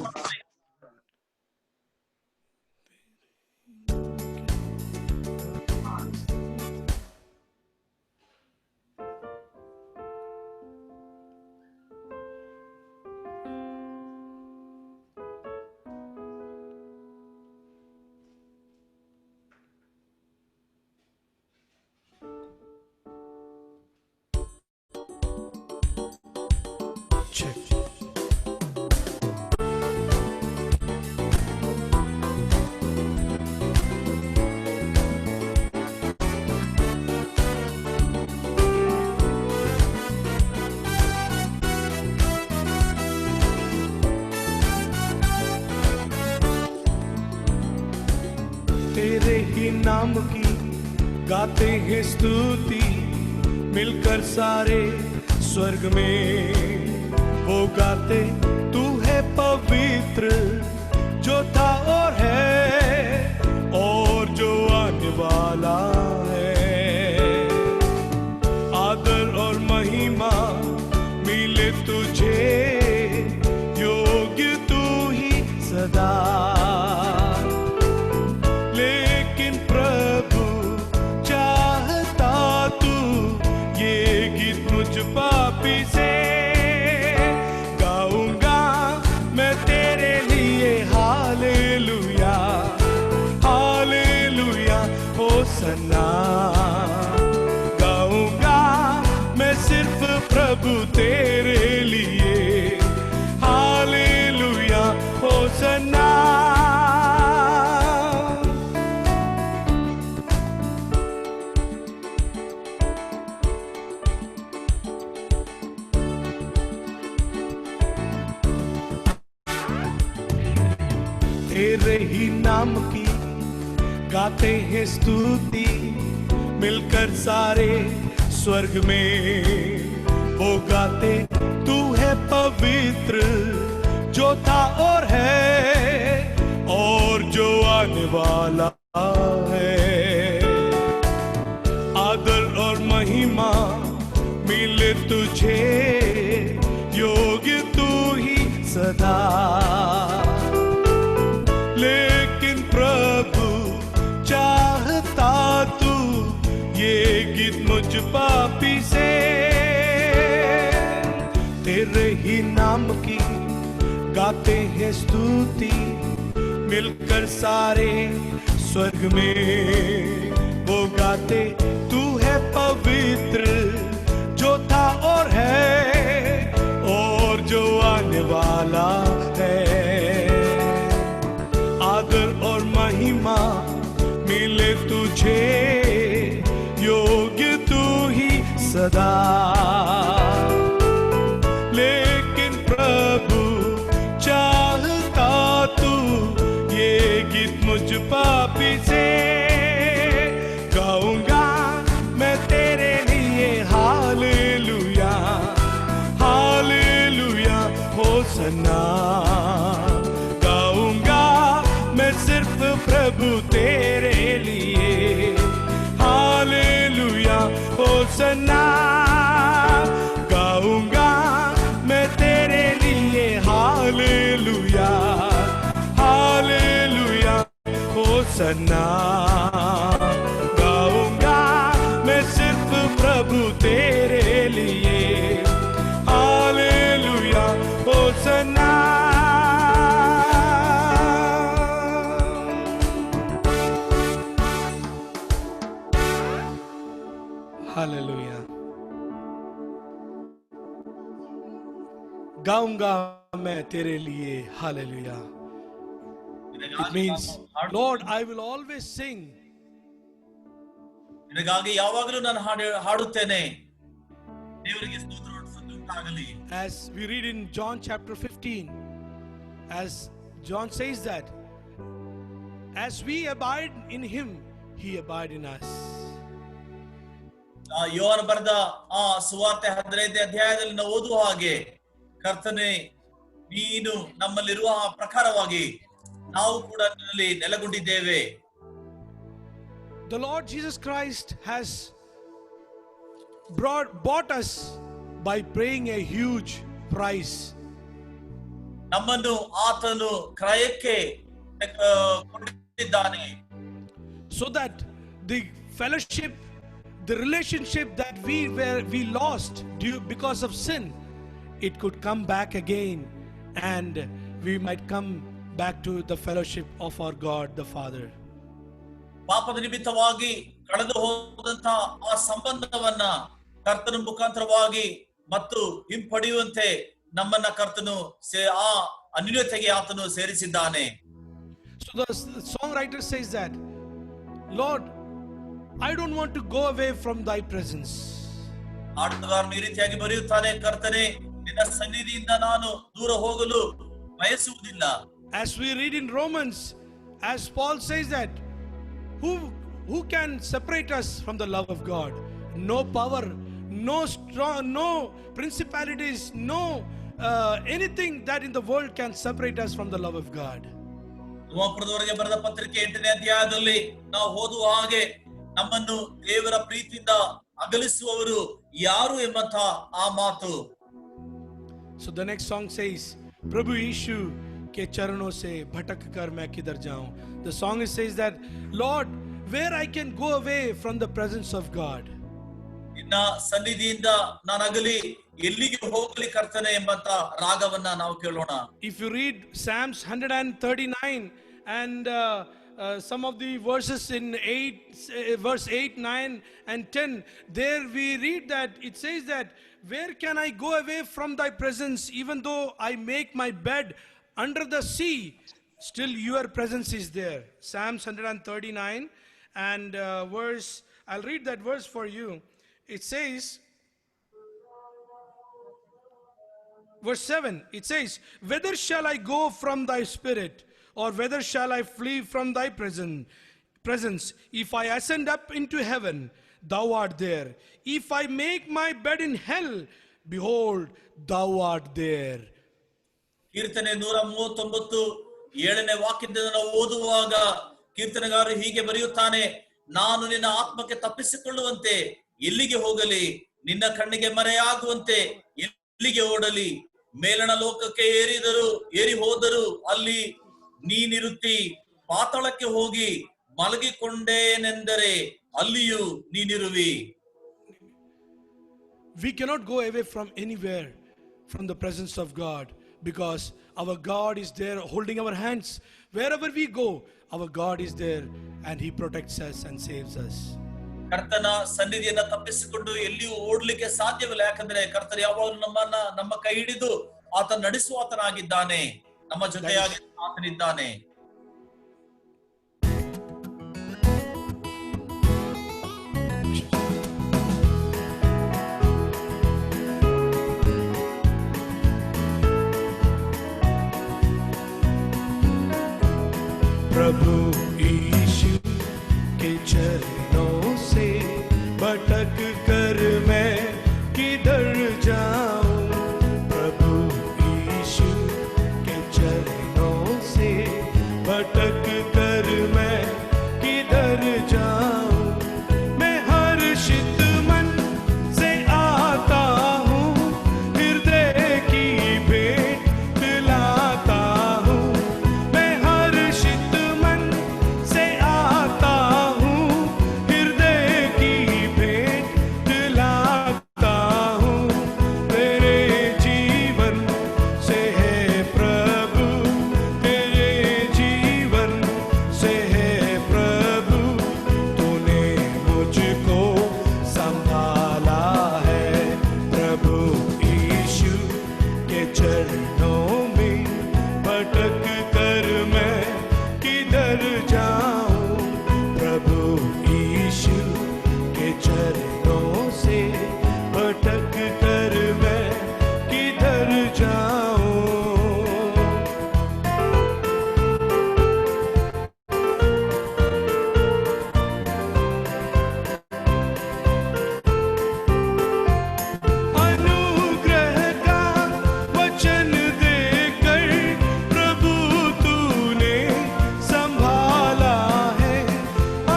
S1: Check. तेरे ही नाम की गाते हैं स्तुति, मिलकर सारे स्वर्ग में वो गाते, तू है पवित्र जो था और है और जो आने वाला है. आदर और महिमा मिले तुझे, योग्य तू ही सदा. लेकिन प्रभु चाहता तू ये गीत मुझ पापी से गाऊंगा तेरे ही नाम की गाते हैं स्तुति, मिलकर सारे स्वर्ग में वो गाते, तू है पवित्र जो था और है और जो आने वाला है। आदर और महिमा मिले तुझे, योग्य तू ही सदा। लेकिन प्रभु चाहता तू ये गीत मुझ पापी से, तेरे ही नाम की गाते हैं स्तुति, मिलकर सारे स्वर्ग में वो गाते, तू है पवित्र जो था और है और जो आने वाला है। आदर और महिमा मिले तुझे, योग्य तू ही सदा। लेकिन प्रभु चाहता तू ये गीत मुझ पापी से, गाऊंगा मैं तेरे लिए हालेलुया, हालेलुया होसन्ना। गाऊंगा मैं सिर्फ प्रभु तेरे लिए, हालेलुया होसन्ना। गाऊंगा मैं तेरे लिए हालेलुया, हालेलुया होसन्ना। गाऊंगा मैं सिर्फ प्रभु तेरे लिए, हालेलुया होसन्ना। हालेलुया। गाऊंगा मैं तेरे लिए hallelujah. It means, Lord, I will always sing.
S2: ನಿನಗಾಗಿ ಯಾವಾಗಲೂ ನಾನು ಹಾಡುತ್ತೇನೆ. ದೇವರಿಗೆ ಸ್ತೋತ್ರ ಉಂಟಾಗಲಿ.
S1: As we read in John chapter 15, as John says that, as we abide in him, he abide in us.
S2: ಯೋಹಾನ ಬರೆದ ಆ ಸುವಾರ್ತೆ 15ನೇ ಅಧ್ಯಾಯದಲ್ಲಿ ನಾವು ಓದುವ ಹಾಗೆ, ಕರ್ತನೇ ನೀನು ನಮ್ಮಲ್ಲಿರುವ ಪ್ರಕಾರವಾಗಿ ನಾವು ಕೂಡ ನಿನ್ನಲ್ಲಿ ನೆಲೆಗೊಂಡಿದ್ದೇವೆ.
S1: The Lord Jesus Christ has bought us by paying a huge price.
S2: ನಮ್ಮನ್ನು ಆತನು ಕ್ರಯಕ್ಕೆ ಕೊಂಡಿದ್ದಾನೆ.
S1: So that the fellowship, the relationship that we lost because of sin, it could come back again and we might come back to the fellowship of our God the Father.
S2: ಪಾಪದ ನಿಮಿತ್ತವಾಗಿ ಕಳೆದು ಹೋದಂತಹ ಆ ಸಂಬಂಧವನ್ನ ಕರ್ತನ ಮುಖಾಂತರವಾಗಿ ಮತ್ತು ಹಿಂಪಡೆಯುವಂತೆ ನಮ್ಮನ್ನ ಕರ್ತನು ಆ ಅನ್ಯೋನ್ಯತೆಗೆ ಆತನು ಸೇರಿಸಿದ್ದಾನೆ.
S1: So the songwriter says that, Lord, I don't want to go away from thy presence.
S2: ಹಾಡುಗಾರನು ಈ ರೀತಿಯಾಗಿ ಬರೆಯುತ್ತಾನೆ, ಕರ್ತನೇ ನಿನ್ನ ಸನ್ನಿಧಿಯಿಂದ ನಾನು ದೂರ ಹೋಗಲು ಬಯಸುವುದಿಲ್ಲ.
S1: As we read in Romans, as Paul says that, who can separate us from the love of God? No power, no strong, no principalities, no anything that in the world can separate us from the love of God.
S2: ರೋಮಾಪುರದವರಿಗೆ ಬರೆದ ಪತ್ರಿಕೆ 8ನೇ ಅಧ್ಯಾಯದಲ್ಲಿ ನಾವು ಓದುವ ಹಾಗೆ, ನಮ್ಮನ್ನು ದೇವರ ಪ್ರೀತಿಯಿಂದ ಅಗಲಿಸುವವರು ಯಾರು ಎಂಬಂತ ಆ ಮಾತು.
S1: So the next song says, Prabhu Yishu के चरणों से भटक कर मैं किधर जाऊं. The song says that, Lord, where I can go away from the presence of God.
S2: ನಿನ್ನ ಸನ್ನಿಧಿಯಿಂದ ನಾನು ಅಗಲಿ ಎಲ್ಲಿಗೆ ಹೋಗಲಿ ಕರ್ತನೆ ಎಂಬಂತ ರಾಗವನ್ನ ನಾವು ಕೇಳೋಣ.
S1: If you read Psalms 139 and some of the verses in verse 8, 9 and 10, there we read that it says that, where can I go away from thy presence? Even though I make my bed under the sea, still your presence is there. Psalms 139 and I'll read that verse for you. It says, verse 7, it says, whither shall I go from thy spirit? or whither shall I flee from thy presence? If I ascend up into heaven, thou art there. If I make my bed in hell, behold, thou art there.
S2: ಕೀರ್ತನೆ 139 7ನೇ ವಾಕ್ಯದಿಂದ ನಾವು ಓದುವಾಗ ಕೀರ್ತನೆಗಾರರು ಹೀಗೆ ಬರೆಯುತ್ತಾನೆ, ನಾನು ನಿನ್ನ ಆತ್ಮಕ್ಕೆ ತಪ್ಪಿಸಿಕೊಳ್ಳುವಂತೆ ಎಲ್ಲಿಗೆ ಹೋಗಲಿ, ನಿನ್ನ ಕಣ್ಣಿಗೆ ಮರೆಯಾಗುವಂತೆ ಎಲ್ಲಿಗೆ ಓಡಲಿ, ಮೇಲಣ ಲೋಕಕ್ಕೆ ಏರಿ ಹೋದರು ಅಲ್ಲಿ ನೀನಿರುತ್ತಿ, ಪಾತಾಳಕ್ಕೆ ಹೋಗಿ ಮಲಗಿಕೊಂಡೇನೆಂದರೆ ಅಲ್ಲಿಯೂ ನೀನಿರುವಿ.
S1: We cannot go away from anywhere from the presence of God, because our God is there holding our hands. Wherever we go, our God is there and he protects us and saves us.
S2: ಕರ್ತನ ಸನ್ನಿಧಿಯನ್ನ ತಪ್ಪಿಸಿಕೊಂಡು ಎಲ್ಲಿಯೂ ಓಡ್ಲಿಕ್ಕೆ ಸಾಧ್ಯವಿಲ್ಲ. ಯಾಕಂದ್ರೆ ಕರ್ತನು ಯಾವಾಗಲೂ ನಮ್ಮ ಕೈ ಹಿಡಿದು ಆತ ನಡೆಸುವಾತನಾಗಿದ್ದಾನೆ, ನಮ್ಮ ಜೊತೆಯಾಗಿ ಆತನಿದ್ದಾನೆ.
S1: प्रभु यीशु के चरणों से भटक कर मैं किधर जाऊं, प्रभु यीशु के चरणों से भटक कर मैं किधर जाऊं, मैं हर्षित मन से आता हूँ, हृदय की भेंट दिलाता हूँ, मैं हर्षित मन से आता हूँ, हृदय की भेंट दिलाता हूँ, तेरे जीवन से है प्रभु, तेरे जीवन से है प्रभु, तूने मुझको संभाला है, प्रभु यीशु के चरणों में भटक कर मैं किधर जाऊं, प्रभु यीशु के चरणों से भटक कर मैं किधर जाऊं. अनुग्रह का वचन देकर प्रभु तूने संभाला है,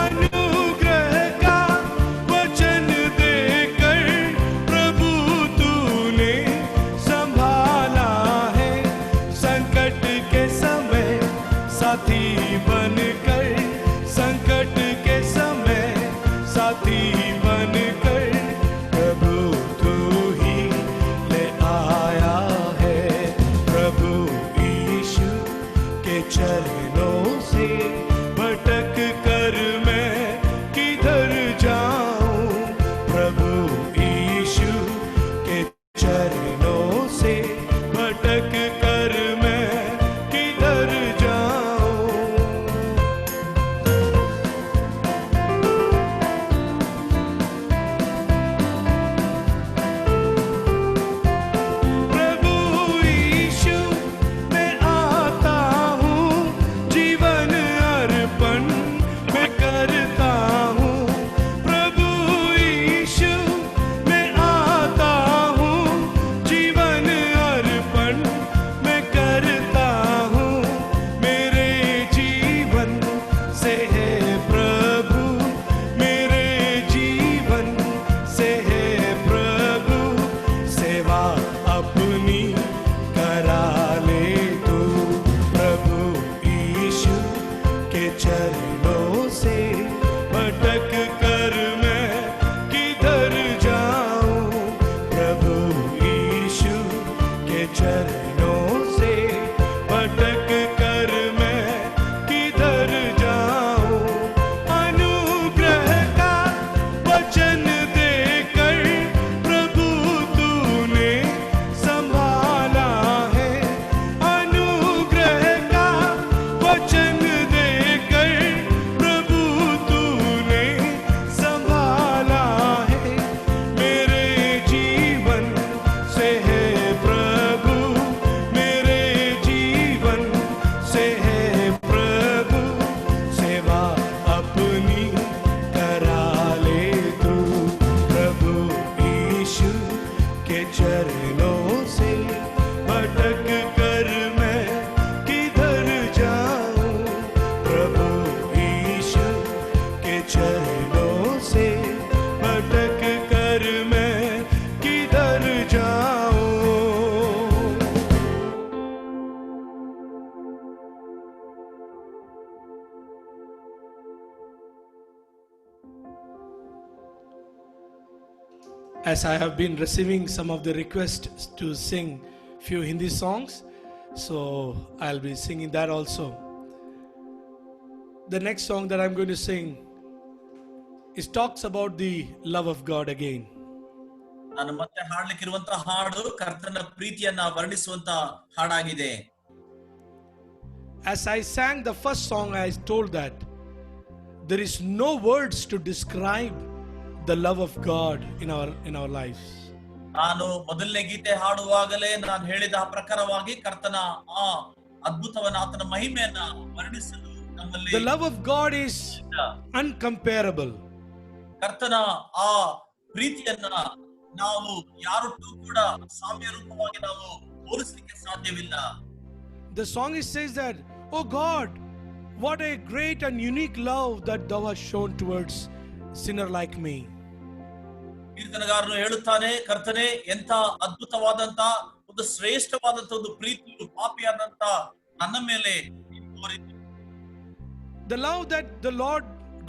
S1: अनुग्रह का वचन देकर प्रभु तूने संभाला है, संकट के समय साथी बनकर, संकट के समय साथी बनकर प्रभु तू ही ले आया है, प्रभु यीशु के चरणों से भटक कर मैं किधर जाऊं, प्रभु यीशु के चरणों से भटक कर मैं किधर जाऊं. प्रभु यीशु मैं आता हूँ, जीवन As I have been receiving some of the requests to sing few Hindi songs, so I'll be singing that also. The next song that I'm going to sing is talks about the love of God again.
S2: ನಾನು ಮತ್ತೆ ಹಾಡ್ಲಿಕ್ಕಿರುವಂತಹ ಹಾಡು ಕರ್ತನ ಪ್ರೀತಿಯನ್ನ ವರ್ಣಿಸುವಂತ ಹಾಡಾಗಿದೆ.
S1: As I sang the first song, I told that there is no words to describe the love of God in our lives.
S2: ನಾನು ಮೊದಲನೇ ಗೀತೆ ಹಾಡುವಾಗಲೇ ನಾನು ಹೇಳಿದ ಪ್ರಕಾರವಾಗಿ ಕರ್ತನ ಆ ಅದ್ಭುತವನ್ನ ಆತನ ಮಹಿಮೆಯನ್ನ ವರ್ಣಿಸಲು ನಮ್ಮಲ್ಲಿ
S1: The love of God is uncomparable.
S2: ಕರ್ತನ ಆ ಪ್ರೀತಿಯನ್ನ ನಾವು ಯಾರೊಟ್ಟು ಕೂಡ ಸಾಮ್ಯ ರೂಪವಾಗಿ ನಾವು ಹೋಲಿಸಲಿಕ್ಕೆ ಸಾಧ್ಯವಿಲ್ಲ.
S1: The song says that, oh God, what a great and unique love that thou hast shown towards sinner like me.
S2: ಕೀರ್ತನಗಾರನು ಹೇಳುತ್ತಾನೆ, ಕರ್ತನೆ ಎಂಥ ಅದ್ಭುತವಾದಂತ ಒಂದು ಶ್ರೇಷ್ಠವಾದಂತ ಒಂದು ಪ್ರೀತಿಯು ಪಾಪಿಯಾದಂತ ನನ್ನ ಮೇಲೆ ತೋರಿತು.
S1: The love that the Lord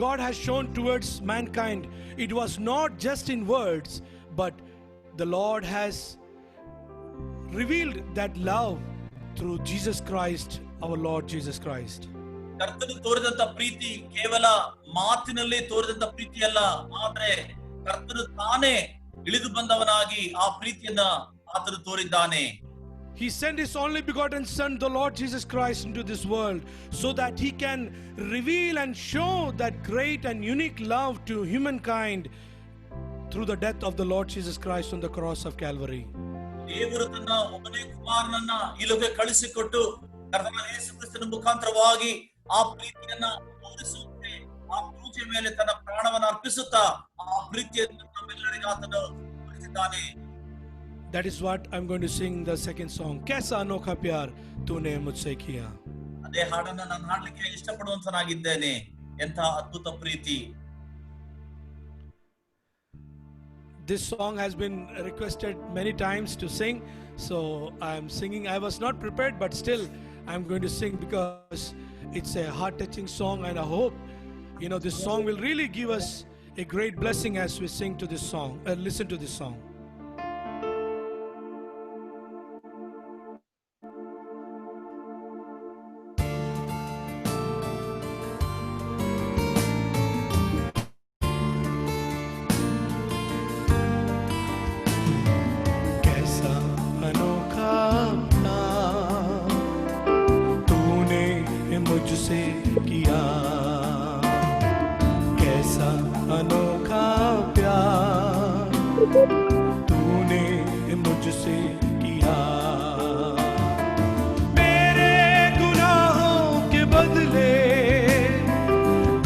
S1: God has shown towards mankind, it was not just in words, but the Lord has revealed that love through Jesus Christ, our Lord Jesus Christ.
S2: ಕರ್ತನು ತೋರಿದಂತ ಪ್ರೀತಿ ಕೇವಲ ಮಾತಿನಲ್ಲಿ ತೋರಿದಂತ ಪ್ರೀತಿ ಅಲ್ಲ, ಆದ್ರೆ ಕರ್ತನು ತಾನೇ ಇಳಿದು ಬಂದವನಾಗಿ ಆ ಪ್ರೀತಿಯನ್ನ ಆತನು ತೋರಿದ್ದಾನೆ.
S1: He sent his only begotten Son, the Lord Jesus Christ, into this world so that he can reveal and show that great and unique love to humankind through the death of the Lord Jesus Christ on the cross of Calvary.
S2: ದೇವರು ತನ್ನ ಒಬ್ಬನೇ ಕುಮಾರನನ್ನ ಈ ಲೋಕಕ್ಕೆ ಕಳಿಸಿಕೊಟ್ಟು ಕರ್ತನಾದ ಯೇಸು ಕ್ರಿಸ್ತನ ಮುಖಾಂತರವಾಗಿ ಆ ಪ್ರೀತಿಯನ್ನ ತೋರಿಸುತ್ತೆ, ಆ ಕ್ರೂಜೆ ಮೇಲೆ ತನ್ನ ಪ್ರಾಣವನ್ನ ಅರ್ಪಿಸುತ್ತಾ ಆ ಪ್ರೀತಿಯನ್ನು ನಮ್ಮೆಲ್ಲರಿಗೂ ಆತನು ತೋರಿಸಿದ್ದಾನೆ.
S1: That is what I'm going to sing the second song. Kaisa anokha pyar tune mujhse kiya.
S2: ಅದೇ ಹಾಡನ್ನ ನಾನು ಹಾಡ್ಲಿಕ್ಕೆ ಇಷ್ಟಪಡುವಂತನಾಗಿದ್ದೇನೆ. ಎಂಥ ಅದ್ಭುತ ಪ್ರೀತಿ.
S1: This song has been requested many times to sing, so I'm singing. I was not prepared, but still I'm going to sing because it's a heart-touching song, and I hope this song will really give us a great blessing as we sing to this song, listen to this song. मुझसे किया कैसा अनोखा प्यार तूने मुझसे किया मेरे गुनाहों के बदले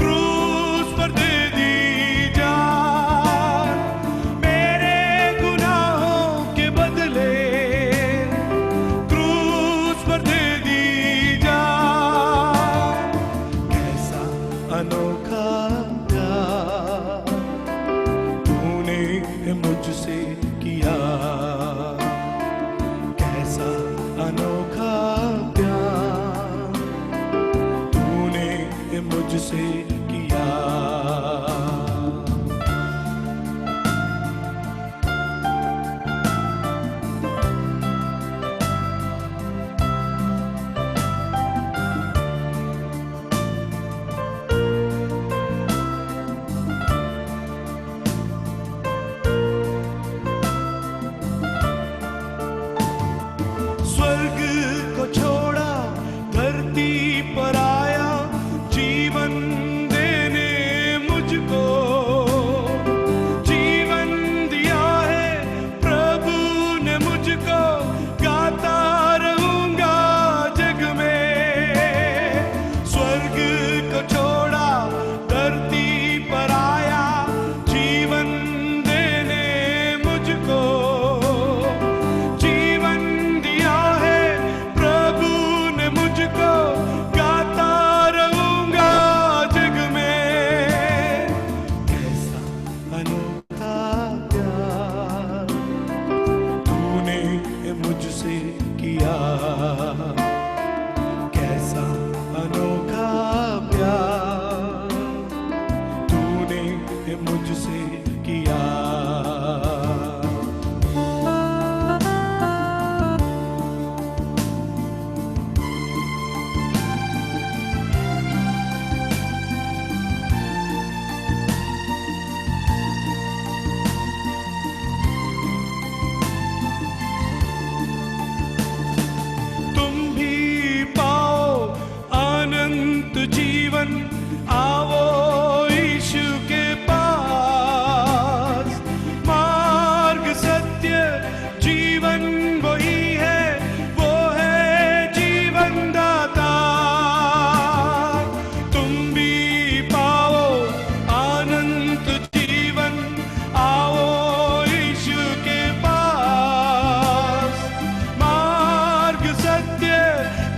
S1: क्रूस पर दे दी जान मेरे गुनाहों के बदले क्रूस पर दे दी अनोखा प्यार तूने मुझसे किया कैसा अनोखा प्यार तूने मुझसे किया स्वर्ग को छोड़ा धरती पर आया जीवन देने मुझको जीवन दिया है प्रभु ने मुझको गाता रहूंगा जग में स्वर्ग को छोड़ा धरती पर आया जीवन देने मुझको मुझको गाता रहूंगा जग में कैसा अनोखा प्यार तूने मुझसे किया कैसा अनोखा प्यार तूने मुझसे किया जीवन आओ यीशु के पास। मार्ग सत्य जीवन वही है, वो है जीवन दाता। तुम भी पाओ अनंत जीवन, आओ यीशु के पास। मार्ग सत्य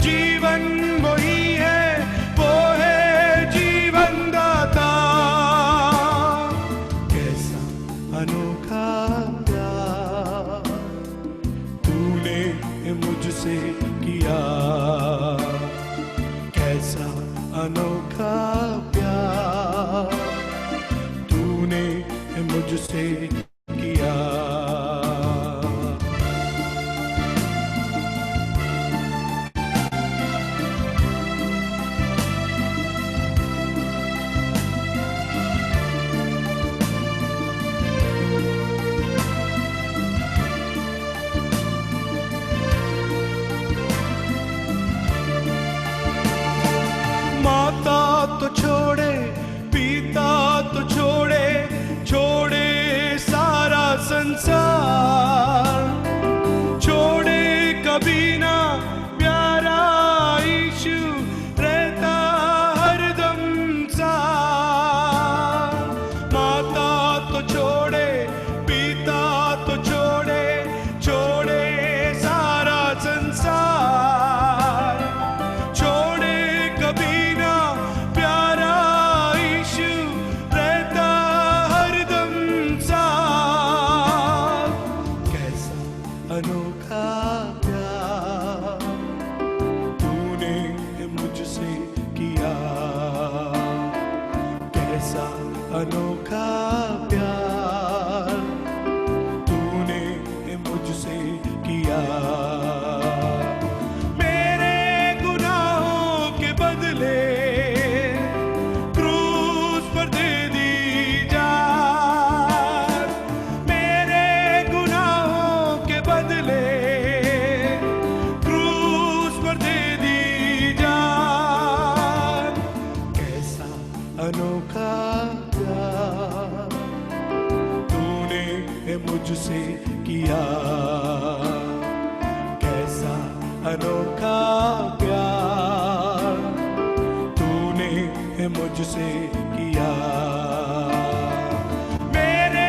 S1: जीवन वही है, वो है जीवन दाता। कैसा अनोखा प्यार तूने मुझसे किया, कैसा अनोखा प्यार तूने मुझसे किया। माता तो छोड़े, पिता तो छोड़े, छोड़े सारा संसार, छोड़े कभी ना प्यारा यीशु, रहता हरदम साथ। माता तो छोड़े, पिता तो छोड़े, छोड़े सारा संसार, छोड़े कभी ना प्यारा यीशु, रहता हरदम साथ। कैसा अनोखा प्यार तूने मुझसे किया, कैसा अनोखा प्यार तूने मुझसे किया। मेरे गुनाहों के बदले क्रूस पर दे दी जान, मेरे गुनाहों के बदले क्रूस पर दे दी जान। कैसा अनोखा प्यार तूने मुझसे किया, कैसा अनोखा प्यार तूने मुझसे किया। मेरे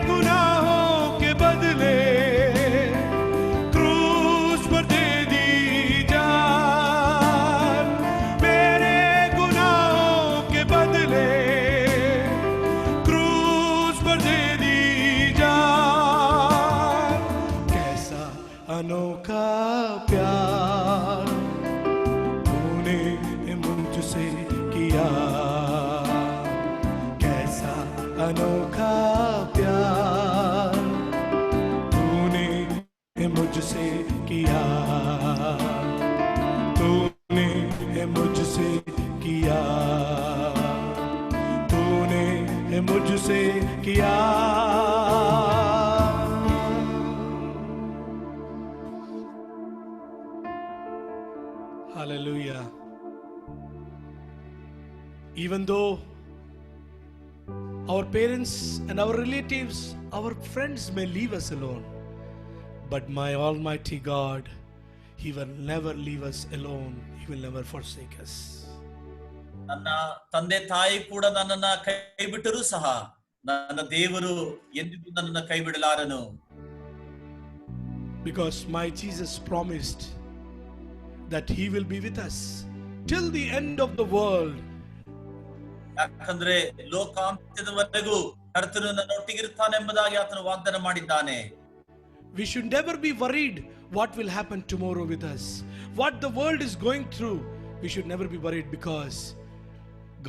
S1: गुनाहों के बदले क्रूस पर दे दी जान, मेरे गुनाहों के बदले क्रूस पर दे दी जान। कैसा अनोखा प्यार तूने मुझसे किया, कैसा अनोखा प्यार तूने मुझसे किया, तूने मुझसे किया, तूने मुझसे किया। Hallelujah. Even though our parents and our relatives, our friends may leave us alone, but my Almighty God, He will never leave us alone. He will never forsake us.
S2: ನನ್ನ ತಂದೆ ತಾಯಿ ಕೂಡ ನನ್ನನ್ನ ಕೈ ಬಿಟ್ಟರೂ ಸಹ ನನ್ನ ದೇವರು ಎಂದಿಗೂ ನನ್ನನ್ನ ಕೈ ಬಿಡಲಾರನು.
S1: Because my Jesus promised that He will be with us till the end of the world.
S2: ಯಾಕಂದ್ರೆ ಲೋಕಾಂತ್ಯದವರೆಗೂ ಕರ್ತನು ನನ್ನೊಟ್ಟಿಗಿರುತ್ತಾನೆ ಎಂಬುದಾಗಿ ಆತನು ವಾಗ್ದಾನ ಮಾಡಿದ್ದಾನೆ.
S1: We should never be worried what will happen tomorrow with us. What the world is going through, we should never be worried, because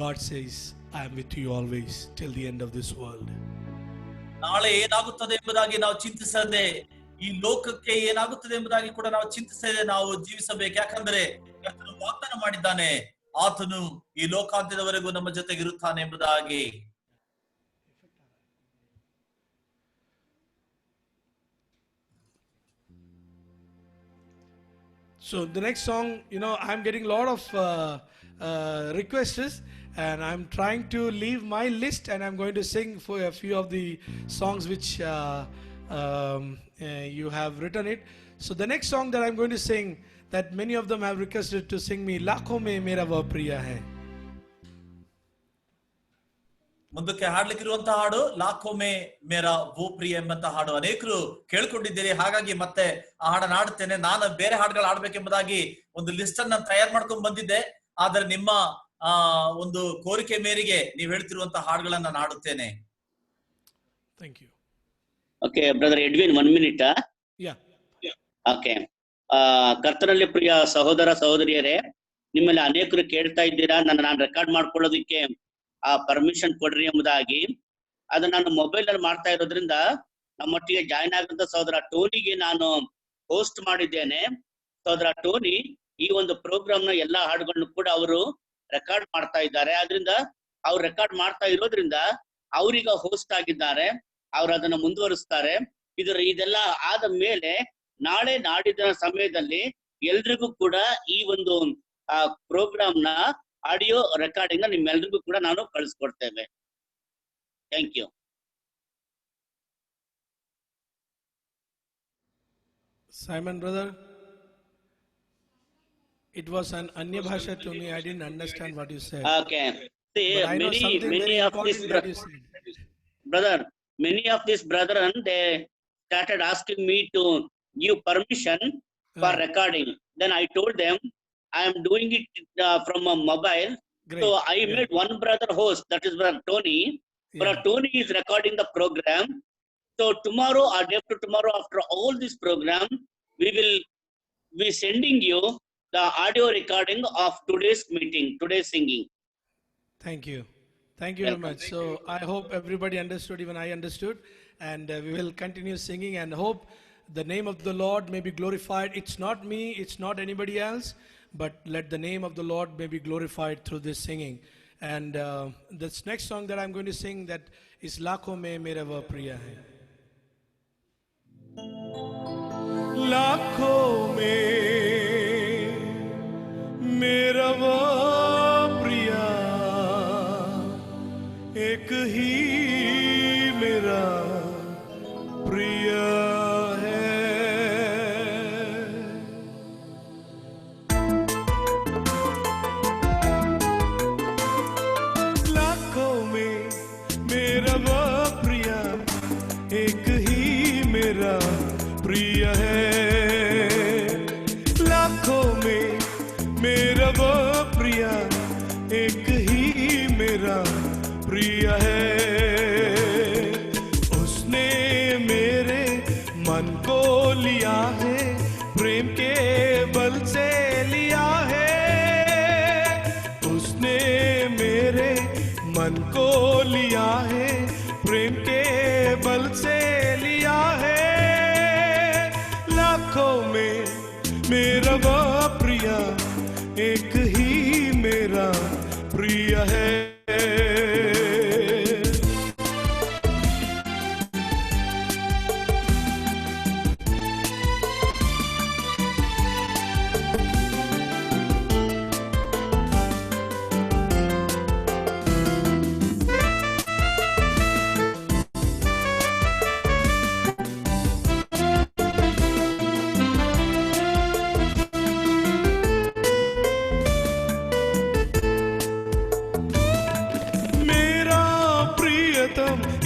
S1: God says, I am with you always till the end of this world.
S2: ನಾಳೆ ಏನಾಗುತ್ತದೆ ಎಂಬುದಾಗಿ ನಾವು ಚಿಂತಿಸದೆ, ಈ ಲೋಕಕ್ಕೆ ಏನಾಗುತ್ತದೆ ಎಂಬುದಾಗಿ ಕೂಡ ನಾವು ಚಿಂತಿಸದೆ ನಾವು ಜೀವಿಸಬೇಕು. ಯಾಕಂದ್ರೆ ಕರ್ತನು ವಾಗ್ದಾನ ಮಾಡಿದ್ದಾನೆ, ಆತನು ಈ ಲೋಕಾಂತ್ಯದವರೆಗೂ ನಮ್ಮ ಜೊತೆಗಿರುತ್ತಾನೆ ಎಂಬುದಾಗಿ.
S1: So the next song, I'm getting a lot of requests, and I'm trying to leave my list, and I'm going to sing for a few of the songs which you have written it. So the next song that I'm going to sing, that many of them have requested to sing me, लाखों में मेरा वह प्रिय है.
S2: ಮುಂದಕ್ಕೆ ಹಾಡ್ಲಿಕ್ಕಿರುವಂತಹ ಹಾಡು ಲಾಖೋ ಮೇ ಮೇರಾ ವೋ ಪ್ರಿಯ ಎಂಬಂತ ಹಾಡು ಅನೇಕರು ಕೇಳ್ಕೊಂಡಿದ್ದೀರಿ. ಹಾಗಾಗಿ ಮತ್ತೆ ಆ ಹಾಡನ್ನ ಹಾಡುತ್ತೇನೆ. ನಾನು ಬೇರೆ ಹಾಡುಗಳು ಹಾಡ್ಬೇಕೆಂಬುದಾಗಿ ಒಂದು ಲಿಸ್ಟ್ ಅನ್ನ ತಯಾರು ಮಾಡ್ಕೊಂಡು ಬಂದಿದ್ದೆ. ಆದ್ರೆ ನಿಮ್ಮ ಒಂದು ಕೋರಿಕೆ ಮೇರೆಗೆ ನೀವು ಹೇಳ್ತಿರುವಂತಹ ಹಾಡುಗಳನ್ನ ನಾನು ಹಾಡುತ್ತೇನೆ.
S1: Thank you.
S3: Okay, brother Edwin, 1 minute.
S1: Yeah.
S3: Okay. ಕರ್ತನಲ್ಲಿ ಪ್ರಿಯ ಸಹೋದರ ಸಹೋದರಿಯರೇ, ನಿಮ್ಮಲ್ಲಿ ಅನೇಕರು ಕೇಳ್ತಾ ಇದ್ದೀರಾ ನಾನು ರೆಕಾರ್ಡ್ ಮಾಡ್ಕೊಳ್ಳೋದಕ್ಕೆ ಪರ್ಮಿಷನ್ ಕೊಡ್ರಿ ಎಂಬುದಾಗಿ. ಅದನ್ನ ನಾನು ಮೊಬೈಲ್ ಅಲ್ಲಿ ಮಾಡ್ತಾ ಇರೋದ್ರಿಂದ ನಮ್ಮೊಟ್ಟಿಗೆ ಜಾಯ್ನ್ ಆಗಂತ ಸಹೋದರ ಟೋನಿಗೆ ನಾನು ಹೋಸ್ಟ್ ಮಾಡಿದ್ದೇನೆ. ಸಹೋದರ ಟೋನಿ ಈ ಒಂದು ಪ್ರೋಗ್ರಾಮ್ ನ ಎಲ್ಲಾ ಹಾಡುಗಳನ್ನು ಕೂಡ ಅವರು ರೆಕಾರ್ಡ್ ಮಾಡ್ತಾ ಇದ್ದಾರೆ. ಆದ್ರಿಂದ ಅವ್ರು ರೆಕಾರ್ಡ್ ಮಾಡ್ತಾ ಇರೋದ್ರಿಂದ ಅವ್ರೀಗ ಹೋಸ್ಟ್ ಆಗಿದ್ದಾರೆ. ಅವ್ರು ಅದನ್ನ ಮುಂದುವರಿಸ್ತಾರೆ. ಇದೆಲ್ಲ ಆದ ಮೇಲೆ ನಾಳೆ ನಾಡಿದ ಸಮಯದಲ್ಲಿ ಎಲ್ರಿಗೂ ಕೂಡ ಈ ಒಂದು ಪ್ರೋಗ್ರಾಮ್ ನ ಆಡಿಯೋ ರೆಕಾರ್ಡಿಂಗ್ ನಿಮ್ಮೆಲ್ರಿಗೂ ಕೂಡ ನಾನು ಕಳಿಸ್ಕೊಡ್ತೇವೆ. Thank you.
S1: Simon brother, it was an Anya Bhasha to me. I didn't understand what you said.
S3: Okay. See,
S1: But I know something
S3: many
S1: very
S3: of these
S1: important that you said.
S3: brother, many of these brethren, they started asking me to give permission for recording. Then I told them I am doing it from a mobile.
S1: Great.
S3: So I made one brother host, that is brother Tony. Brother Tony is recording the program. So tomorrow or day after tomorrow, after all this program, we will be sending you the audio recording of today's meeting, today's singing.
S1: Thank you. Thank you very much. So I hope everybody understood, even I understood, and we will continue singing and hope the name of the Lord may be glorified. It's not me, it's not anybody else, but let the name of the Lord may be glorified through this singing. And this next song that I'm going to sing, that is लाखों में मेरा वह प्रिय है. लाखों में मेरा वह प्रिय, एक ही मेरा प्रिय है. लाखों में मेरा वह प्रिय, एक ही मेरा प्रिय है. लाखों में मेरा वह प्रिय, एक ही मेरा प्रिय है. उसने मेरे मन को लिया है, प्रेम के बल से लिया है. उसने मेरे मन को लिया है, प्रेम के बल से लिया है. लाखों में मेरा वह प्रिय, एक ही मेरा प्रिय है.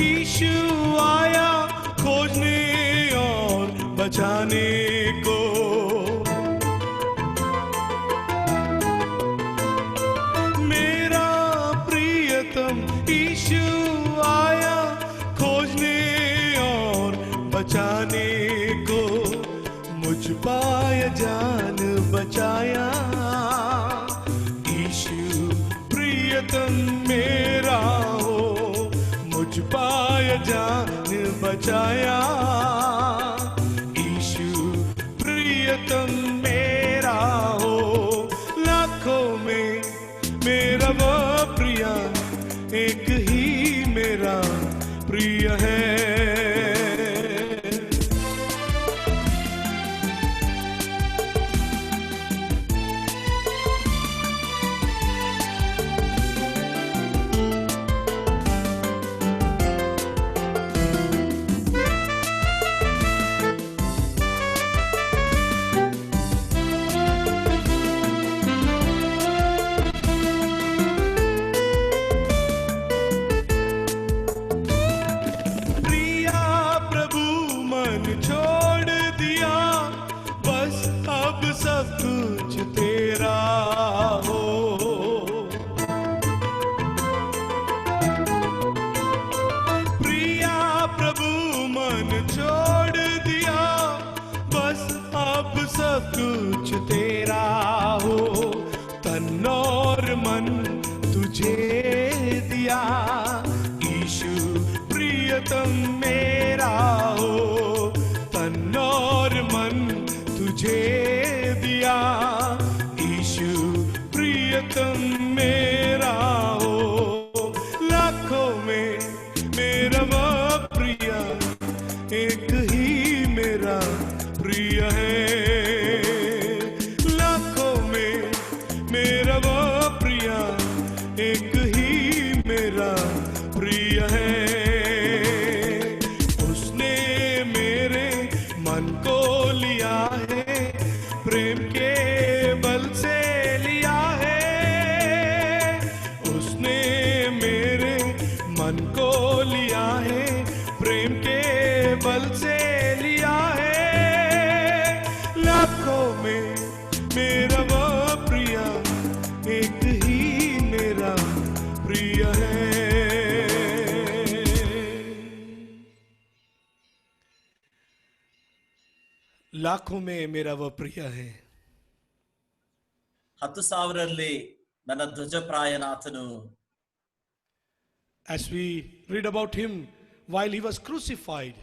S1: यीशु आया खोजने और बचाने को. मेरा प्रियतम यीशु आया खोजने और बचाने को. मुझ पाया जान बचाया, यीशु प्रियतम मेरा हो. मुझ पाया जान बचाया, यीशु प्रियतम मेरा हो. लाखों में मेरा वह प्रिय, एक ही मेरा प्रिय है. तन और मन तुझे दिया, यीशु प्रियतम मेरा हो। तन और मन तुझे दिया, यीशु प्रियतम मेरा हो। लाखों में मेरा वो प्रिय, एक ही मेरा प्रिय है। लाखों में मेरा वो प्रिय, एक ही मेरा प्रिय है। उसने मेरे मन को लिया है, प्रेम के बल से लिया है। उसने मेरे मन को लिया है, प्रेम के बल से लिया है। लाखों में मेरा वो प्रिय, एक ही मेरा प्रिय है। लाखों में मेरा वो प्रिय है।
S2: 10,000ರಲ್ಲಿ ನನ್ನ ಧ್ವಜಪ್ರಾಯನಾಥನು.
S1: As we read about him, while he was crucified,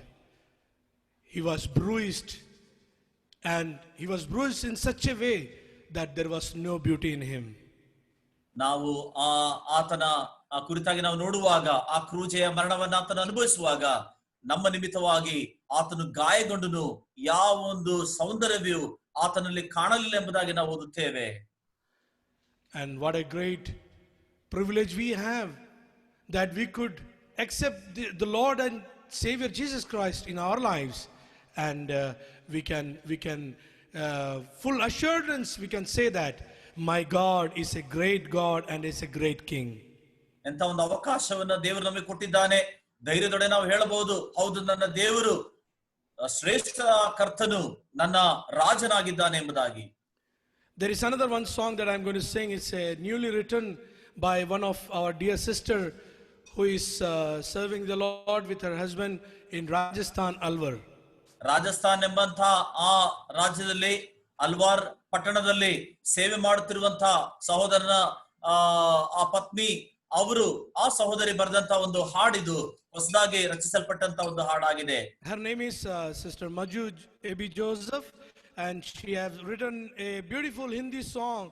S1: he was bruised, and he was bruised in such a way that there was no beauty in him.
S2: ನಾವು ಆತನ ಕುರಿತಾಗಿ ನಾವು ನೋಡುವಾಗ, ಆ ಕ್ರೂಜೆಯ ಮರಣವನ್ನು ಆತನು ಅನುಭವಿಸುವಾಗ, ನಮ್ಮ ನಿಮಿತ್ತವಾಗಿ ಆತನು ಗಾಯಗೊಂಡನು, ಯಾವ ಒಂದು ಸೌಂದರ್ಯವೂ ಆತನಲ್ಲಿ ಕಾಣಲಿಲ್ಲ ಎಂಬುದಾಗಿ ನಾವು ಓದುತ್ತೇವೆ.
S1: And what a great privilege we have, that we could accept the Lord and Savior Jesus Christ in our lives, and we can full assurance we can say that my God is a great God and is a great King.
S2: ಎಂತ ಒಂದು ಅವಕಾಶವನ್ನ ದೇವರು ನಮಗೆ ಕೊಟ್ಟಿದ್ದಾನೆ. ಧೈರ್ಯದೊಡೆ ನಾವು ಹೇಳಬಹುದು, ಹೌದು, ನನ್ನ ದೇವರು ಶ್ರೇಷ್ಠ ಕರ್ತನು, ನನ್ನ ರಾಜನಾಗಿದ್ದಾನೆ ಎಂಬುದಾಗಿ.
S1: There is another one song that I'm going to sing. It's a newly written by one of our dear sister who is serving the Lord with her husband in Rajasthan, Alwar.
S2: Rajasthan ಎಂಬಂತ ಆ ರಾಜ್ಯದಲ್ಲಿ ಅಲ್ವಾರ್ ಪಟ್ಟಣದಲ್ಲಿ ಸೇವೆ ಮಾಡುತ್ತಿರುವಂತ ಸಹೋದರನ ಆ ಪತ್ನಿ ಅವರು, ಆ ಸಹೋದರಿ ಬರೆದಂತ ಒಂದು ಹಾಡಿದು, ಹೊಸದಾಗಿ ರಚಿಸಲ್ಪಟ್ಟಂತ ಒಂದು ಹಾಡಾಗಿದೆ.
S1: Her name is Sister Maju A.B. Joseph, and she has written a beautiful Hindi song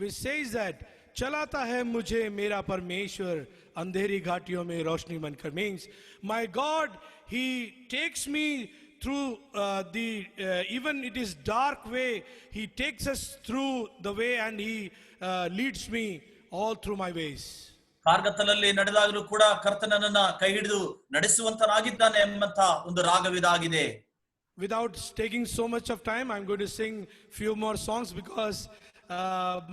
S1: which says that चलाता है मुझे मेरा परमेश्वर अंधेरी घाटियों में रोशनी बनकर. Means my God, he takes me through even it is dark way, he takes us through the way and he leads me all through my ways.
S2: ಕಾರ್ಗತ್ತಲಲ್ಲಿ ನಡೆದಾಗಲೂ ಕೂಡ ಕರ್ತನನ್ನ ಕೈ ಹಿಡಿದು ನಡೆಸುವಂತನಾಗಿದ್ದಾನೆ ಎಂಬಂತ ಒಂದು ರಾಗವಿದಾಗಿದೆ.
S1: Without taking so much of time, I'm going to sing few more songs because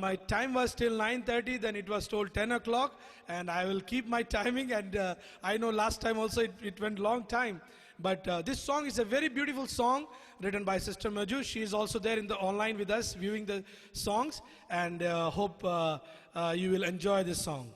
S1: my time was till 9:30, then it was told 10 o'clock, and I will keep my timing. And I know last time also it went long time, but this song is a very beautiful song written by Sister Maju. She is also there in the online with us viewing the songs, and hope you will enjoy this song.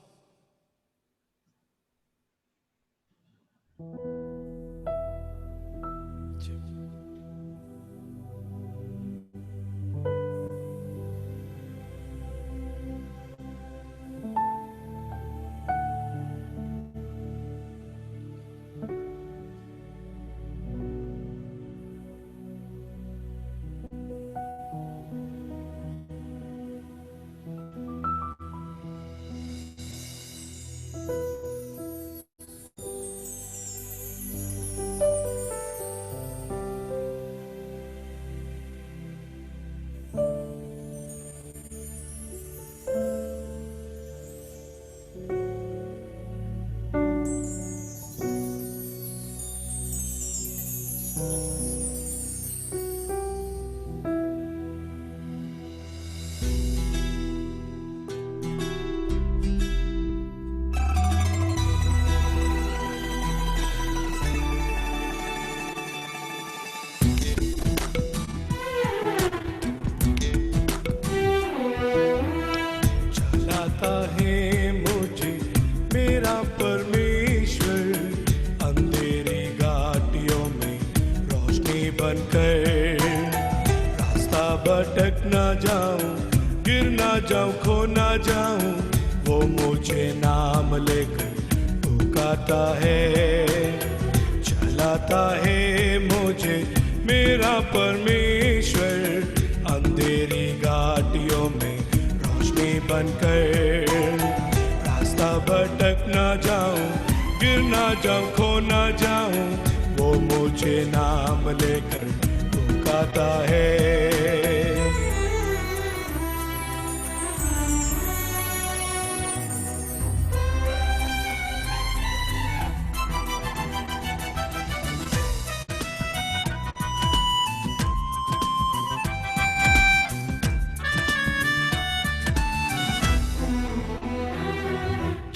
S1: भटक ना जाऊं, गिर ना जाऊं, खो ना जाऊं, वो मुझे नाम लेकर पुकारता है, चलाता है मुझे मेरा परमेश्वर, अंधेरी घाटियों में रोशनी बनकर। रास्ता भटक ना जाऊं, गिर ना जाऊं, खो ना जाऊं, वो मुझे नाम लेकर पुकारता है।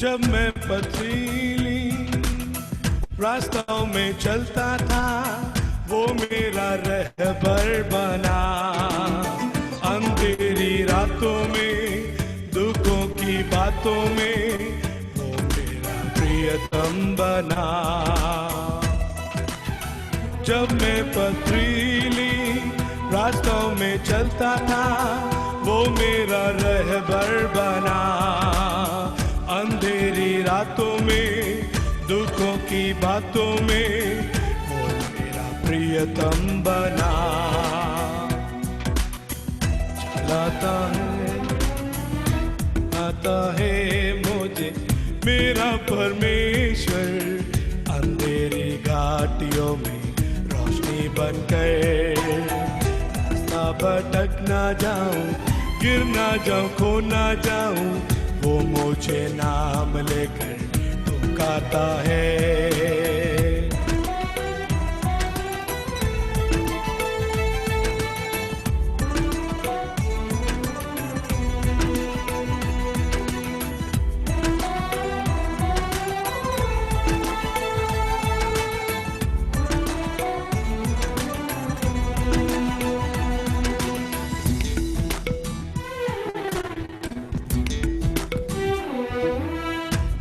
S1: जब मैं पथरीली रास्तों में चलता था, वो मेरा रहबर बना। अंधेरी रातों में, दुखों की बातों में, वो मेरा प्रियतम बना। जब मैं पथरीली रास्तों में चलता था, वो मेरा रहबर बना। अंधेरी रातों में, दुखों की बातों में, वो मेरा प्रियतम बना। चलाता है, आता है मुझे मेरा परमेश्वर, अंधेरी घाटियों में रोशनी बनकर। रास्ता भटक ना जाऊं, गिर ना जाऊं, खो ना जाऊं, वो मुझे नाम लेकर पुकारता है।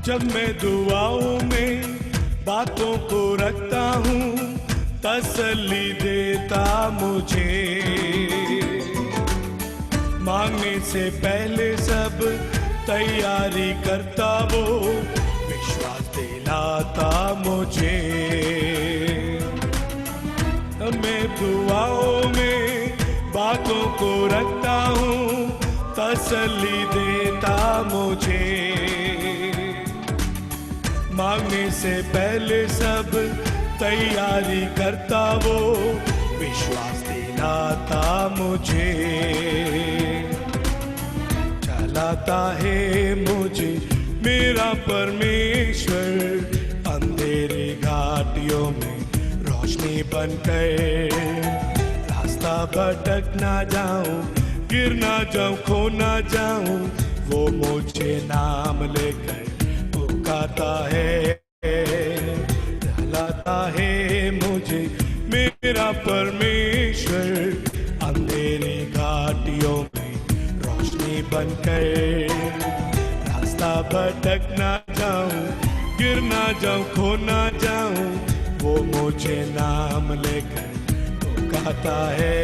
S1: जब मैं दुआओं में बातों को रखता हूँ, तसल्ली देता मुझे। मांगने से पहले सब तैयारी करता वो, विश्वास दिलाता मुझे। मैं दुआओं में बातों को रखता हूँ, तसल्ली देता मुझे। मांगने से पहले सब तैयारी करता वो, विश्वास दिलाता मुझे। चलाता है मुझे मेरा परमेश्वर, अंधेरी घाटियों में रोशनी बनकर। रास्ता भटक ना जाऊं, गिर ना जाऊं, खो ना जाऊं, वो मुझे नाम लेकर पुकारता है। चलाता है मुझे मेरा परमेश्वर, अंधेरी घाटियों में रोशनी बनकर। रास्ता भटक ना जाऊं, गिर ना जाऊं, खो ना जाऊं, वो मुझे नाम लेकर पुकारता है।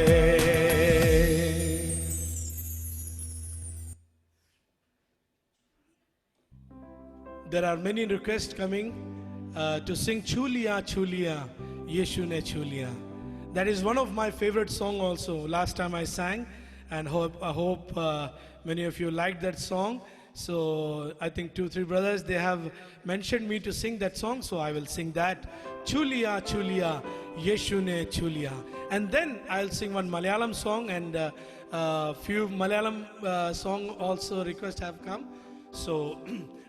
S1: There are many requests coming to sing Chuliya Chuliya, Yeshu ne Chuliya. That is one of my favorite song also. Last time I sang, and I hope many of you liked that song. So I think 2-3 brothers, they have mentioned me to sing that song, so I will sing that. Chuliya Chuliya, Yeshu ne Chuliya. And then I'll sing one Malayalam song, and few Malayalam song also requests have come. So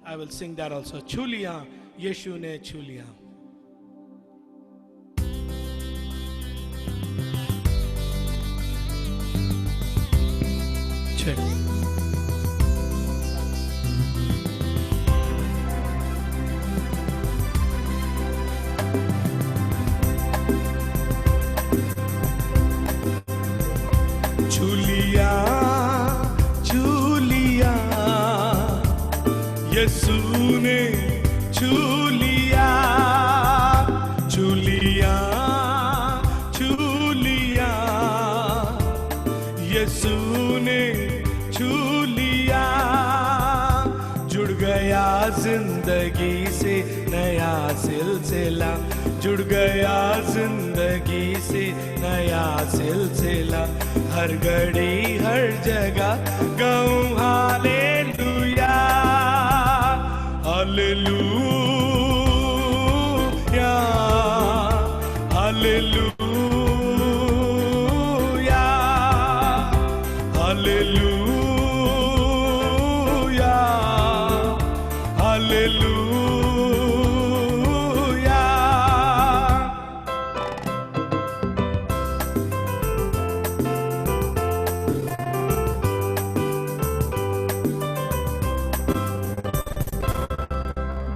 S1: I will sing that also. Chuliya, Yeshu ne Chuliya. Check. Chuliya, Chuliya, यीशु ने छू लिया, छू लिया, छू लिया, यीशु ने छू लिया, जिंदगी से नया सिलसिला, जुड़ गया जिंदगी से नया सिलसिला। हर घड़ी हर जगह गाऊं hallelujah, hallelujah, hallelujah, hallelujah, hallelujah.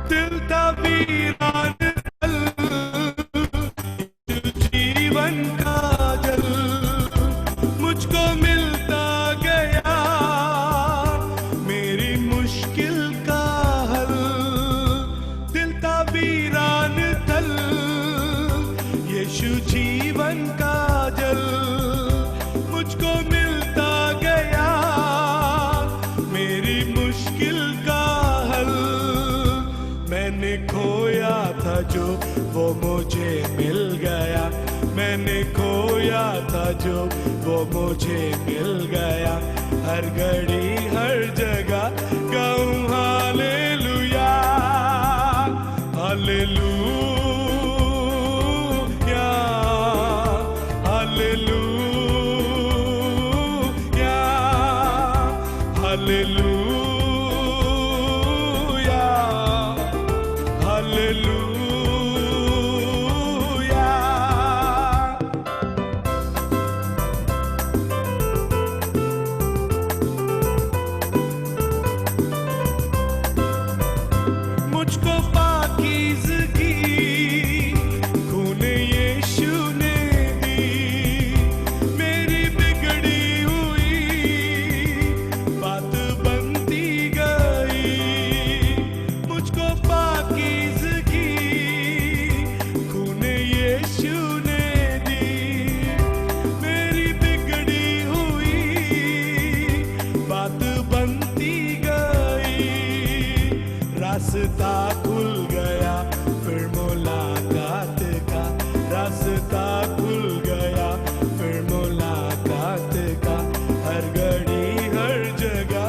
S1: दिल था वीरान तल, जीवन का जल मुझको मिलता गया, मेरी मुश्किल का हल। दिल था वीरान तल, यीशु जीवन का जल मुझको मिलता गया, मेरी मुश्किल का हल। मैंने खोया था जो वो मुझे मिल गया, मैंने खोया था जो वो मुझे मिल गया। हर घड़ी हर जगह गाऊं hallelujah, hallelujah, hallelujah, hallelujah, hallelujah. मुझको पाकीज़गी खूने यीशु ने दी, मेरी बिगड़ी हुई बात बनती गई। मुझको पाकीज़गी खूने यीशु ने दी, मेरी बिगड़ी हुई बात बनती गई। रास्ता खुल गया फिर मुलाकात का, रास्ता खुल गया फिर मुलाकात का। हर घड़ी हर जगह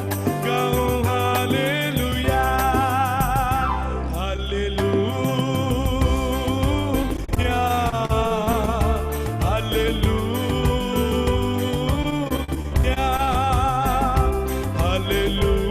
S1: गाऊं hallelujah, hallelujah, hallelujah, hallelujah,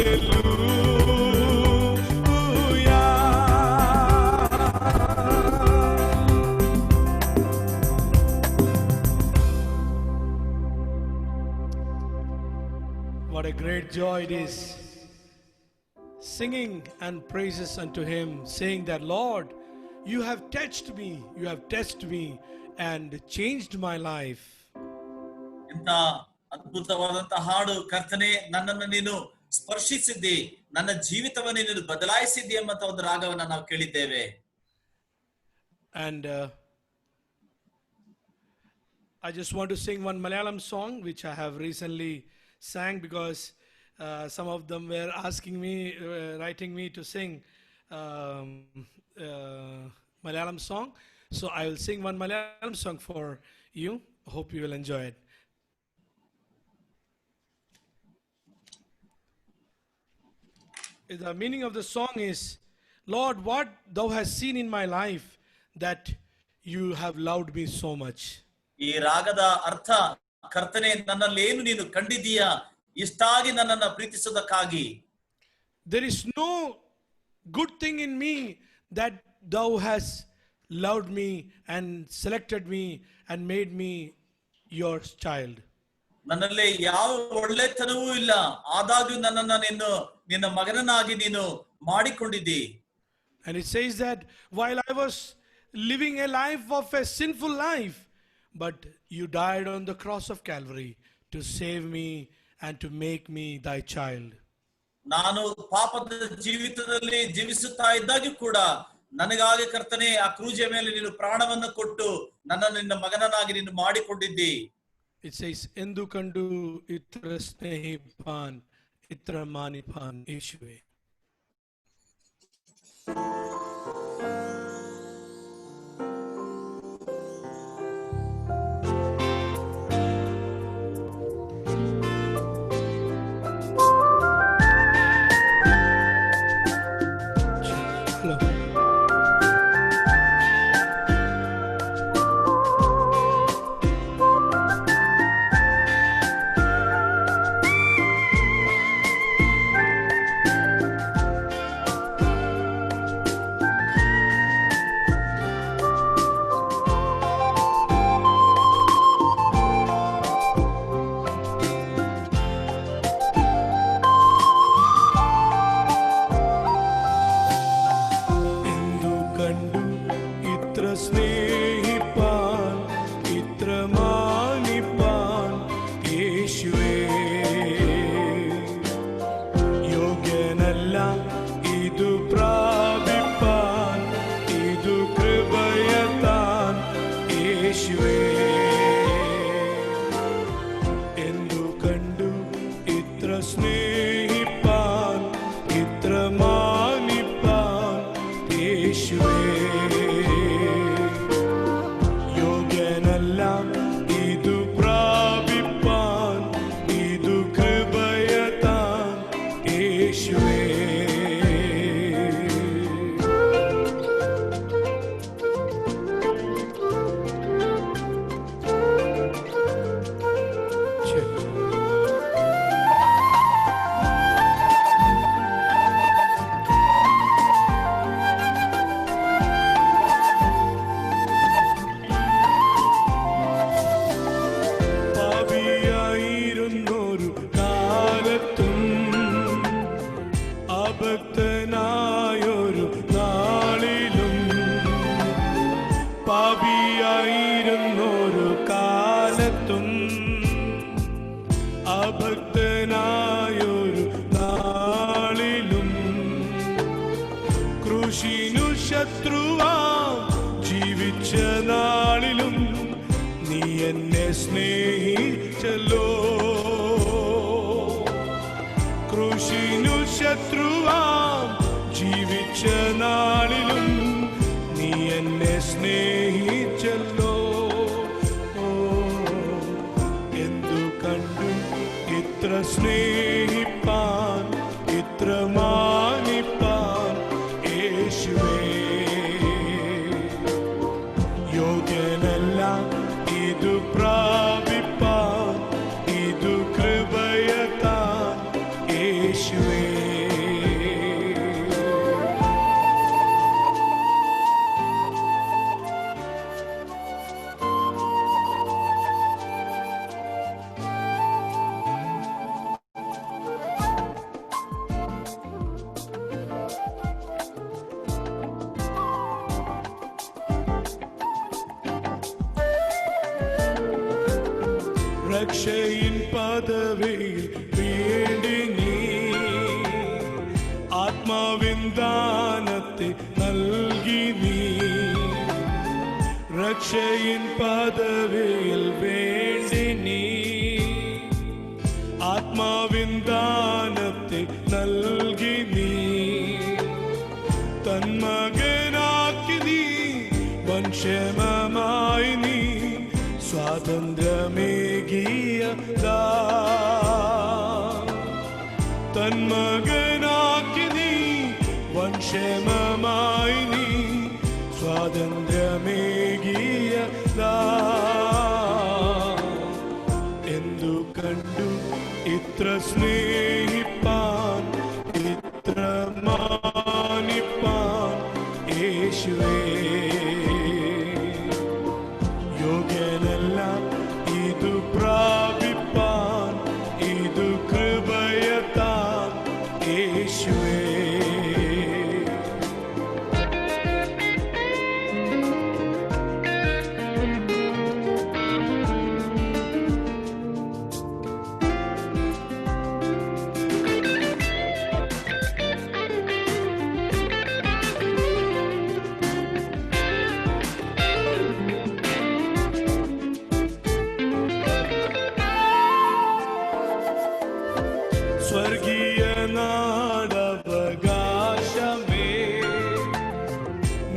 S1: What a great joy it is singing and praises unto Him, saying that, Lord, you have touched me, you have touched me and changed my life.
S2: ಇಂಥ ಅದ್ಭುತವಾದಂತಹ ಹಾಡು, ಕರ್ತನೆ ನನ್ನನ್ನು ನೀನು ಸ್ಪರ್ಶಿಸಿದ್ದಿ, ನನ್ನ ಜೀವಿತವನ್ನು ನೀನು ಬದಲಾಯಿಸಿದ್ದಿ ಎಂಬಂತ ಒಂದು ರಾಗವನ್ನ ನಾವು ಕೇಳಿದ್ದೇವೆ.
S1: And I just want to sing one Malayalam song which I have recently sang, because some of them were asking me, writing me to sing Malayalam song. So I will sing one Malayalam song for you. Hope you will enjoy it. The meaning of the song is, Lord, what thou hast seen in my life that you have loved me so much.
S2: ಈ ರಾಗದ ಅರ್ಥ, ಕರ್ತನೆ ನನ್ನಲ್ಲಿ ಏನು ನೀನು ಕಂಡಿದ್ದೀಯಾ, ಇಷ್ಟಾಗಿ ನನ್ನನ್ನು ಪ್ರೀತಿಸುವುದಕ್ಕಾಗಿ.
S1: There is no good thing in me that thou hast loved me and selected me and made me your child.
S2: ನನ್ನಲ್ಲಿ ಯಾವ ಒಳ್ಳೆತನವೂ ಇಲ್ಲ, ಆದಾಗ್ಯೂ ನನ್ನನ್ನು ನಿನ್ನ ಮಗನನ್ನಾಗಿ ನೀನು ಮಾಡಿಕೊಂಡಿದ್ದಿ.
S1: And it says that while I was living a life of a sinful life, but you died on the cross of Calvary to save me and to make me thy child.
S2: ನಾನು ಪಾಪದ ಜೀವಿತದಲ್ಲಿ ಜೀವಿಸುತ್ತಾ ಇದ್ದಾಗ್ಯೂ ಕೂಡ ನನಗಾಗಿ ಕರ್ತನೆ ಆ ಕ್ರೂಜೆಯ ಮೇಲೆ ನೀನು ಪ್ರಾಣವನ್ನು ಕೊಟ್ಟು ನನ್ನನ್ನು ನಿನ್ನ ಮಗನನ್ನಾಗಿ ನೀನು ಮಾಡಿಕೊಂಡಿದ್ದಿ.
S1: It says, Endu kandu itra snehipan itra manipan Yeshuve. Snehipan itra manipan Yeshuve. Yoganella idu pravipan idu kribayatan Yeshuve. രക്ഷയിൻ പദവിയിൽ വേണ്ടി നീ ആത്മാവിൻ ദാനത്തെ നൽകി നീ രക്ഷയിൻ പദവിയിൽ വേണ്ടി നീ ആത്മാവിൻ ദാനത്തെ നൽകി നീ തന്മകനാക്കി നീ വൻക്ഷേമമായി നീ സ്വാതന്ത്ര്യമേകിയ തന്മകനാക്കി നീ വൻക്ഷേമമായി നീ സ്വാതന്ത്ര്യമേകിയ എന്തു കണ്ടു ഇത്ര സ്നേഹിപ്പാൻ ഇത്ര മാനിപ്പാൻ യേശുവേ യോഗ്യനല്ല ഇതു പ്രാപിപ്പാൻ ഇതു കൃപയത്താൻ യേശുവേ സ്വർഗീയ നാടവകാശമേ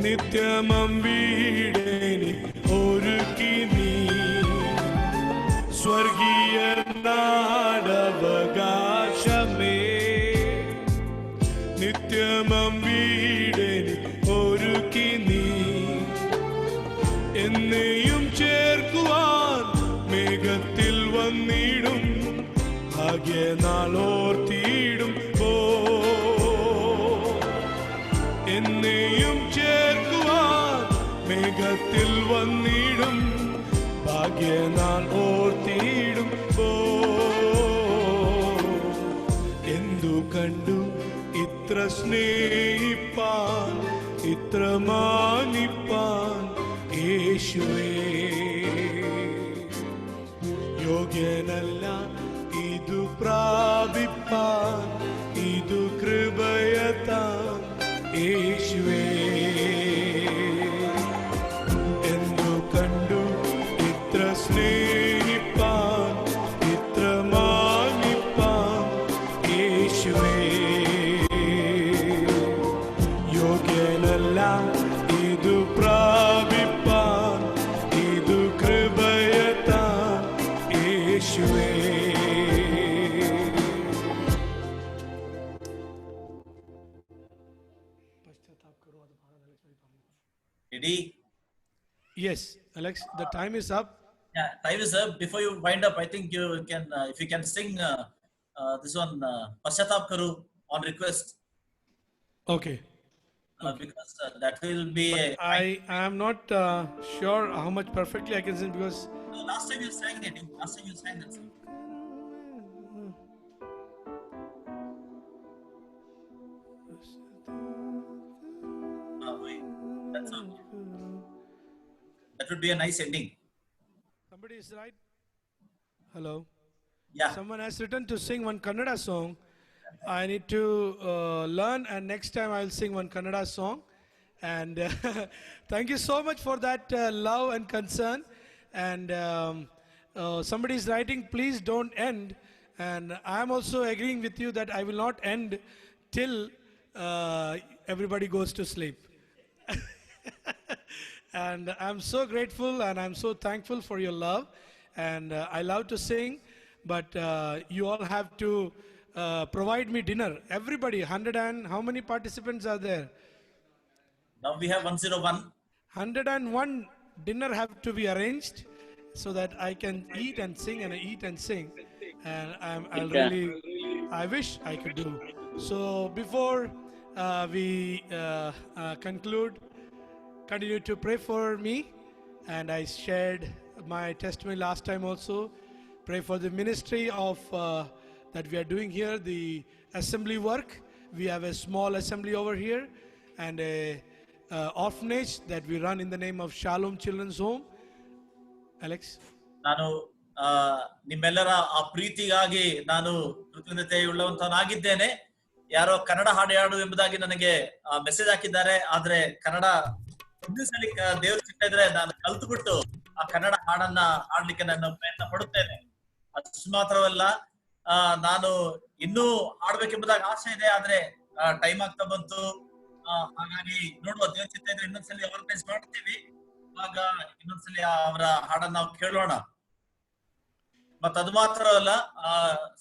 S1: നിത്യമം വീടേനി ഒരുക്കി നീ സ്വർഗീയ നാടവകാശമേ നിത്യമം വീടേനി ഒരുക്കി നീ എന്നെയും ചേർക്കുവാൻ മേഘത്തിൽ വന്നിടും ഭാഗ്യനാളോർത്തിടും എന്നെയും ചേർക്കുവാൻ മേഘത്തിൽ വന്നിടും ഭാഗ്യനാൾ ഓർത്തിടും എന്തു കണ്ടു ഇത്ര സ്നേഹിപ്പാൻ ഇത്ര മാനിപ്പാൻ യേശുവേ യോഗ്യനല്ല ഇതു പ്രാപിപ്പാൻ ഇതു കൃപയത്താൻ യേശുവേ എന്തു കണ്ടു ഇത്ര സ്നേഹിപ്പാൻ ഇത്ര മാനിപ്പാൻ യേശുവേ യോഗ്യനല്ല ഇതു പ്രാപിപ്പാൻ ഇതു കൃപയത്താൻ യേശുവേ
S2: Ready?
S1: Yes, Alex, the time is up.
S2: Yeah, time is up. Before you wind up, I think you can, if you can sing this one, Pashatap Karu on request.
S1: Okay.
S2: Because that will be.
S1: I am not sure how much perfectly I can sing because.
S2: No, last time you sang it. Last time you sang that song. Wait, that's all. That would be a nice ending.
S1: Somebody is right. Hello.
S2: Yeah.
S1: Someone has written to sing one Kannada song. I need to learn, and next time I'll sing one Kannada song. And thank you so much for that love and concern. And somebody is writing, please don't end. And I'm also agreeing with you that I will not end till everybody goes to sleep. And I'm so grateful and I'm so thankful for your love. And I love to sing, but you all have to provide me dinner. Everybody, 100 and how many participants are there?
S2: Now we have 101.
S1: 101 dinner have to be arranged so that I can eat and sing and eat and sing. And I wish I could do. So before we conclude, continue to pray for me. And I shared my testimony last time also. Pray for the ministry of that we are doing here, the assembly work. We have a small assembly over here and a orphanage that we run in the name of Shalom Children's Home. Alex?
S2: ನಾನು ನಿಮ್ಮೆಲ್ಲರ ಆ ಪ್ರೀತಿಗಾಗಿ ನಾನು ಕೃತಜ್ಞತೆಯುಳ್ಳವಂತನಾಗಿದ್ದೇನೆ. ಯಾರೋ ಕನ್ನಡ ಹಾಡು ಹಾಡು ಎಂಬುದಾಗಿ ನನಗೆ ಮೆಸೇಜ್ ಹಾಕಿದ್ದಾರೆ. ಆದ್ರೆ ಕನ್ನಡ ಹಿಂದಿ ಸಲ ದೇವ್ರ ಸಿಗ್ತಾ ಇದ್ರೆ ನಾನು ಕಲ್ತುಬಿಟ್ಟು ಆ ಕನ್ನಡ ಹಾಡನ್ನ ಹಾಡ್ಲಿಕ್ಕೆ ನಾನು ಪ್ರಯತ್ನ ಪಡುತ್ತೇನೆ. ಅಷ್ಟು ಮಾತ್ರವಲ್ಲ, ನಾನು ಇನ್ನೂ ಹಾಡ್ಬೇಕೆಂಬುದಾಗಿ ಆಸೆ ಇದೆ. ಆದ್ರೆ ಟೈಮ್ ಆಗ್ತಾ ಬಂತು. ಹಾಗಾಗಿ ನೋಡುವ, ದೇವ್ರ ಚಿತ್ತ ಇದ್ರೆ ಇನ್ನೊಂದ್ಸಲಿ ಆರ್ಗನೈಸ್ ಮಾಡ್ತೀವಿ. ಆಗ ಇನ್ನೊಂದ್ಸಲಿ ಅವರ ಹಾಡನ್ನ ನಾವು ಕೇಳೋಣ. ಮತ್ತ ಅದು ಮಾತ್ರವಲ್ಲ,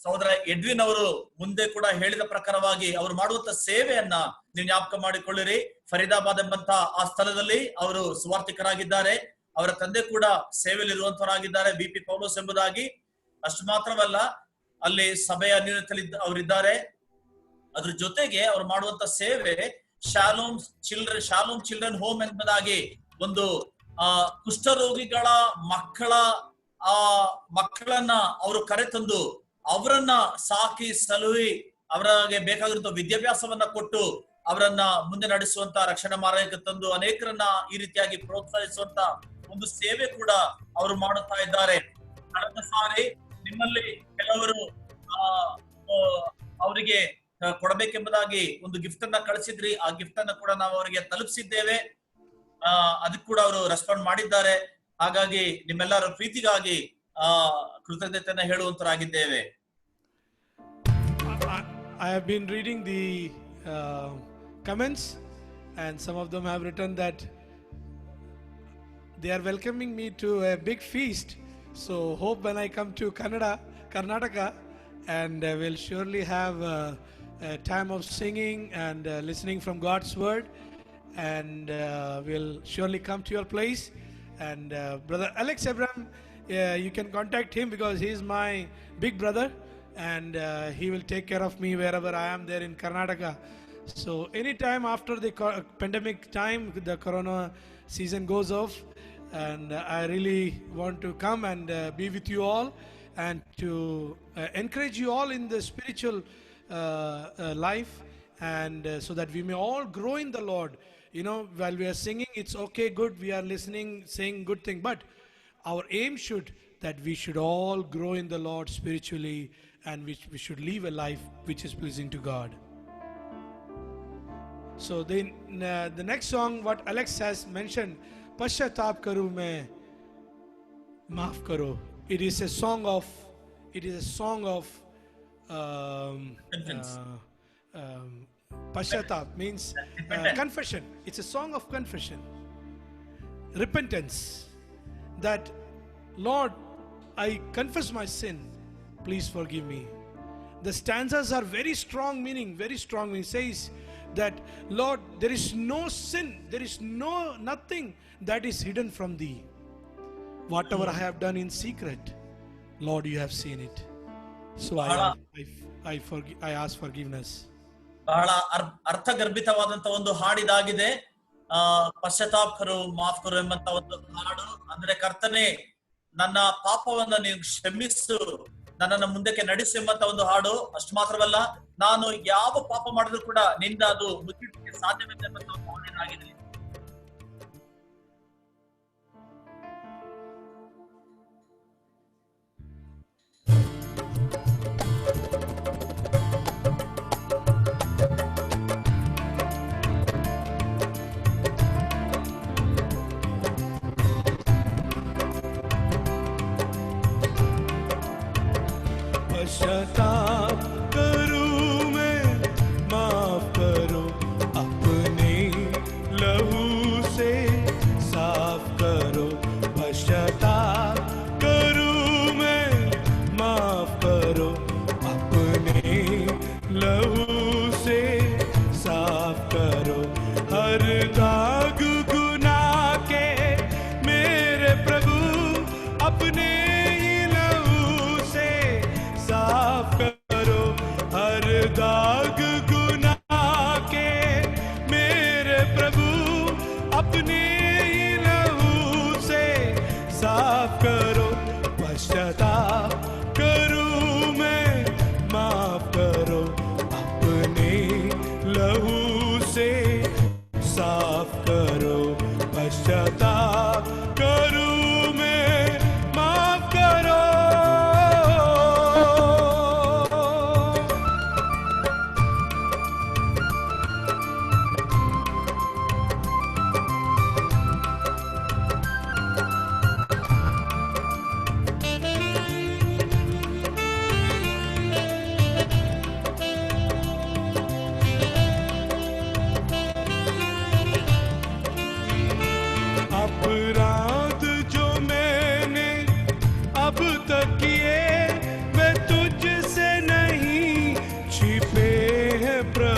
S2: ಸಹೋದರ ಎಡ್ವಿನ್ ಅವರು ಮುಂದೆ ಕೂಡ ಹೇಳಿದ ಪ್ರಕಾರವಾಗಿ ಅವರು ಮಾಡುವಂತ ಸೇವೆಯನ್ನ ನೀವು ಜ್ಞಾಪಕ ಮಾಡಿಕೊಳ್ಳಿರಿ. ಫರೀದಾಬಾದ್ ಎಂಬಂತ ಆ ಸ್ಥಳದಲ್ಲಿ ಅವರು ಸುವಾರ್ಥಿಕರಾಗಿದ್ದಾರೆ. ಅವರ ತಂದೆ ಕೂಡ ಸೇವೆಯಲ್ಲಿ ಇರುವಂತವರಾಗಿದ್ದಾರೆ, BP ಪೌಲೋಸ್ ಎಂಬುದಾಗಿ. ಅಷ್ಟು ಮಾತ್ರವಲ್ಲ, ಅಲ್ಲಿ ಸಭೆಯ ಅನ್ಯೋನ್ಯತೆಯಲ್ಲಿ ಅವರಿದ್ದಾರೆ. ಅದ್ರ ಜೊತೆಗೆ ಅವರು ಮಾಡುವಂತ ಸೇವೆ ಶಾಲೋಮ್ ಚಿಲ್ಡ್ರನ್ ಹೋಮ್ ಎಂಬುದಾಗಿ ಒಂದು ಕುಷ್ಠರೋಗಿಗಳ ಮಕ್ಕಳನ್ನ ಅವರು ಕರೆತಂದು ಅವರನ್ನ ಸಾಕಿ ಸಲುಹಿ ಅವರಿಗೆ ಬೇಕಾಗಿರುವಂತ ವಿದ್ಯಾಭ್ಯಾಸವನ್ನ ಕೊಟ್ಟು ಅವರನ್ನ ಮುಂದೆ ನಡೆಸುವಂತ ರಕ್ಷಣಾ ಮಾರ್ಗಕ್ಕೆ ತಂದು ಅನೇಕರನ್ನ ಈ ರೀತಿಯಾಗಿ ಪ್ರೋತ್ಸಾಹಿಸುವಂತ ಒಂದು ಸೇವೆ ಕೂಡ ಅವರು ಮಾಡುತ್ತಾ ಇದ್ದಾರೆ. ಕಳೆದ ಸಾರಿ ನಿಮ್ಮಲ್ಲಿ ಕೆಲವರು ಅವರಿಗೆ ಕೊಡಬೇಕೆಂಬುದಾಗಿ ಒಂದು ಗಿಫ್ಟ್ ಅನ್ನ ಕಳಿಸಿದ್ರಿ. ಆ ಗಿಫ್ಟ್ ಅನ್ನ ಕೂಡ ನಾವು ಅವರಿಗೆ ತಲುಪಿಸಿದ್ದೇವೆ. ಅದಕ್ಕೆ ಕೂಡ ಅವರು ರೆಸ್ಪಾಂಡ್ ಮಾಡಿದ್ದಾರೆ. ಹಾಗಾಗಿ ನಿಮ್ಮೆಲ್ಲರ ಪ್ರೀತಿಗಾಗಿ ಕೃತಜ್ಞತೆಯನ್ನ ಹೇಳುವಂತರಾಗಿದ್ದೇವೆ.
S1: I have been reading the comments, and some of them have written that they are welcoming me to a big feast. So hope when I come to Karnataka, and we'll surely have a time of singing and listening from God's word, and we'll surely come to your place. And brother Alex Abraham, you can contact him because he is my big brother, and he will take care of me wherever I am there in Karnataka. So anytime after the pandemic time, the corona season goes off, and I really want to come and be with you all, and to encourage you all in the spiritual life, and so that we may all grow in the Lord. You know, while we are singing, it's okay, good, we are listening, saying good thing, but our aim should that we should all grow in the Lord spiritually, and we should live a life which is pleasing to God. So then the next song what Alex has mentioned, Pashyatap Karu Main Maaf Karo, it is a song of Pashyatap means confession. It's a song of confession, repentance, that Lord, I confess my sin, please forgive me. The stanzas are very strong meaning. Says that Lord, there is no sin, there is nothing that is hidden from thee. Whatever I have done in secret, Lord, you have seen it. So I ask forgiveness.
S2: ಬಹಳ ಅರ್ಥಗರ್ಭಿತವಾದಂತ ಒಂದು ಹಾಡಿದಾಗಿದೆ. ಪಶ್ಚಾತ್ತಾಪ್ ಕರು ಮಾಫ್ ಕರು ಎಂಬಂತ ಒಂದು ಹಾಡು. ಅಂದ್ರೆ ಕರ್ತನೆ, ನನ್ನ ಪಾಪವನ್ನ ನೀವು ಕ್ಷಮಿಸು, ನನ್ನನ್ನು ಮುಂದಕ್ಕೆ ನಡೆಸು ಎಂಬಂತ ಒಂದು ಹಾಡು. ಅಷ್ಟು ಮಾತ್ರವಲ್ಲ, ನಾನು ಯಾವ ಪಾಪ ಮಾಡಿದ್ರು ಕೂಡ ನಿಂದ ಅದು ಮುಚ್ಚಿಡಲಿಕ್ಕೆ ಸಾಧ್ಯವಿದೆ ಎಂಬಂತ ಒಂದು ಹಾಡಿನಾಗಿದೆ.
S1: पश्चाताप करूं मैं, माफ करो, अपने लहू से साफ करो। पश्चाताप करूं मैं, माफ करो, अपने लहू से साफ करो। हर दाग गुनाह के मेरे प्रभु अपने साफ करो। हर दाग गुनाह के मेरे प्रभु अपने लहू से साफ करो। पश्चाताप करूं मैं, माफ करो, अपने लहू से साफ करो। पश्चाताप करूं मैं, माफ करो,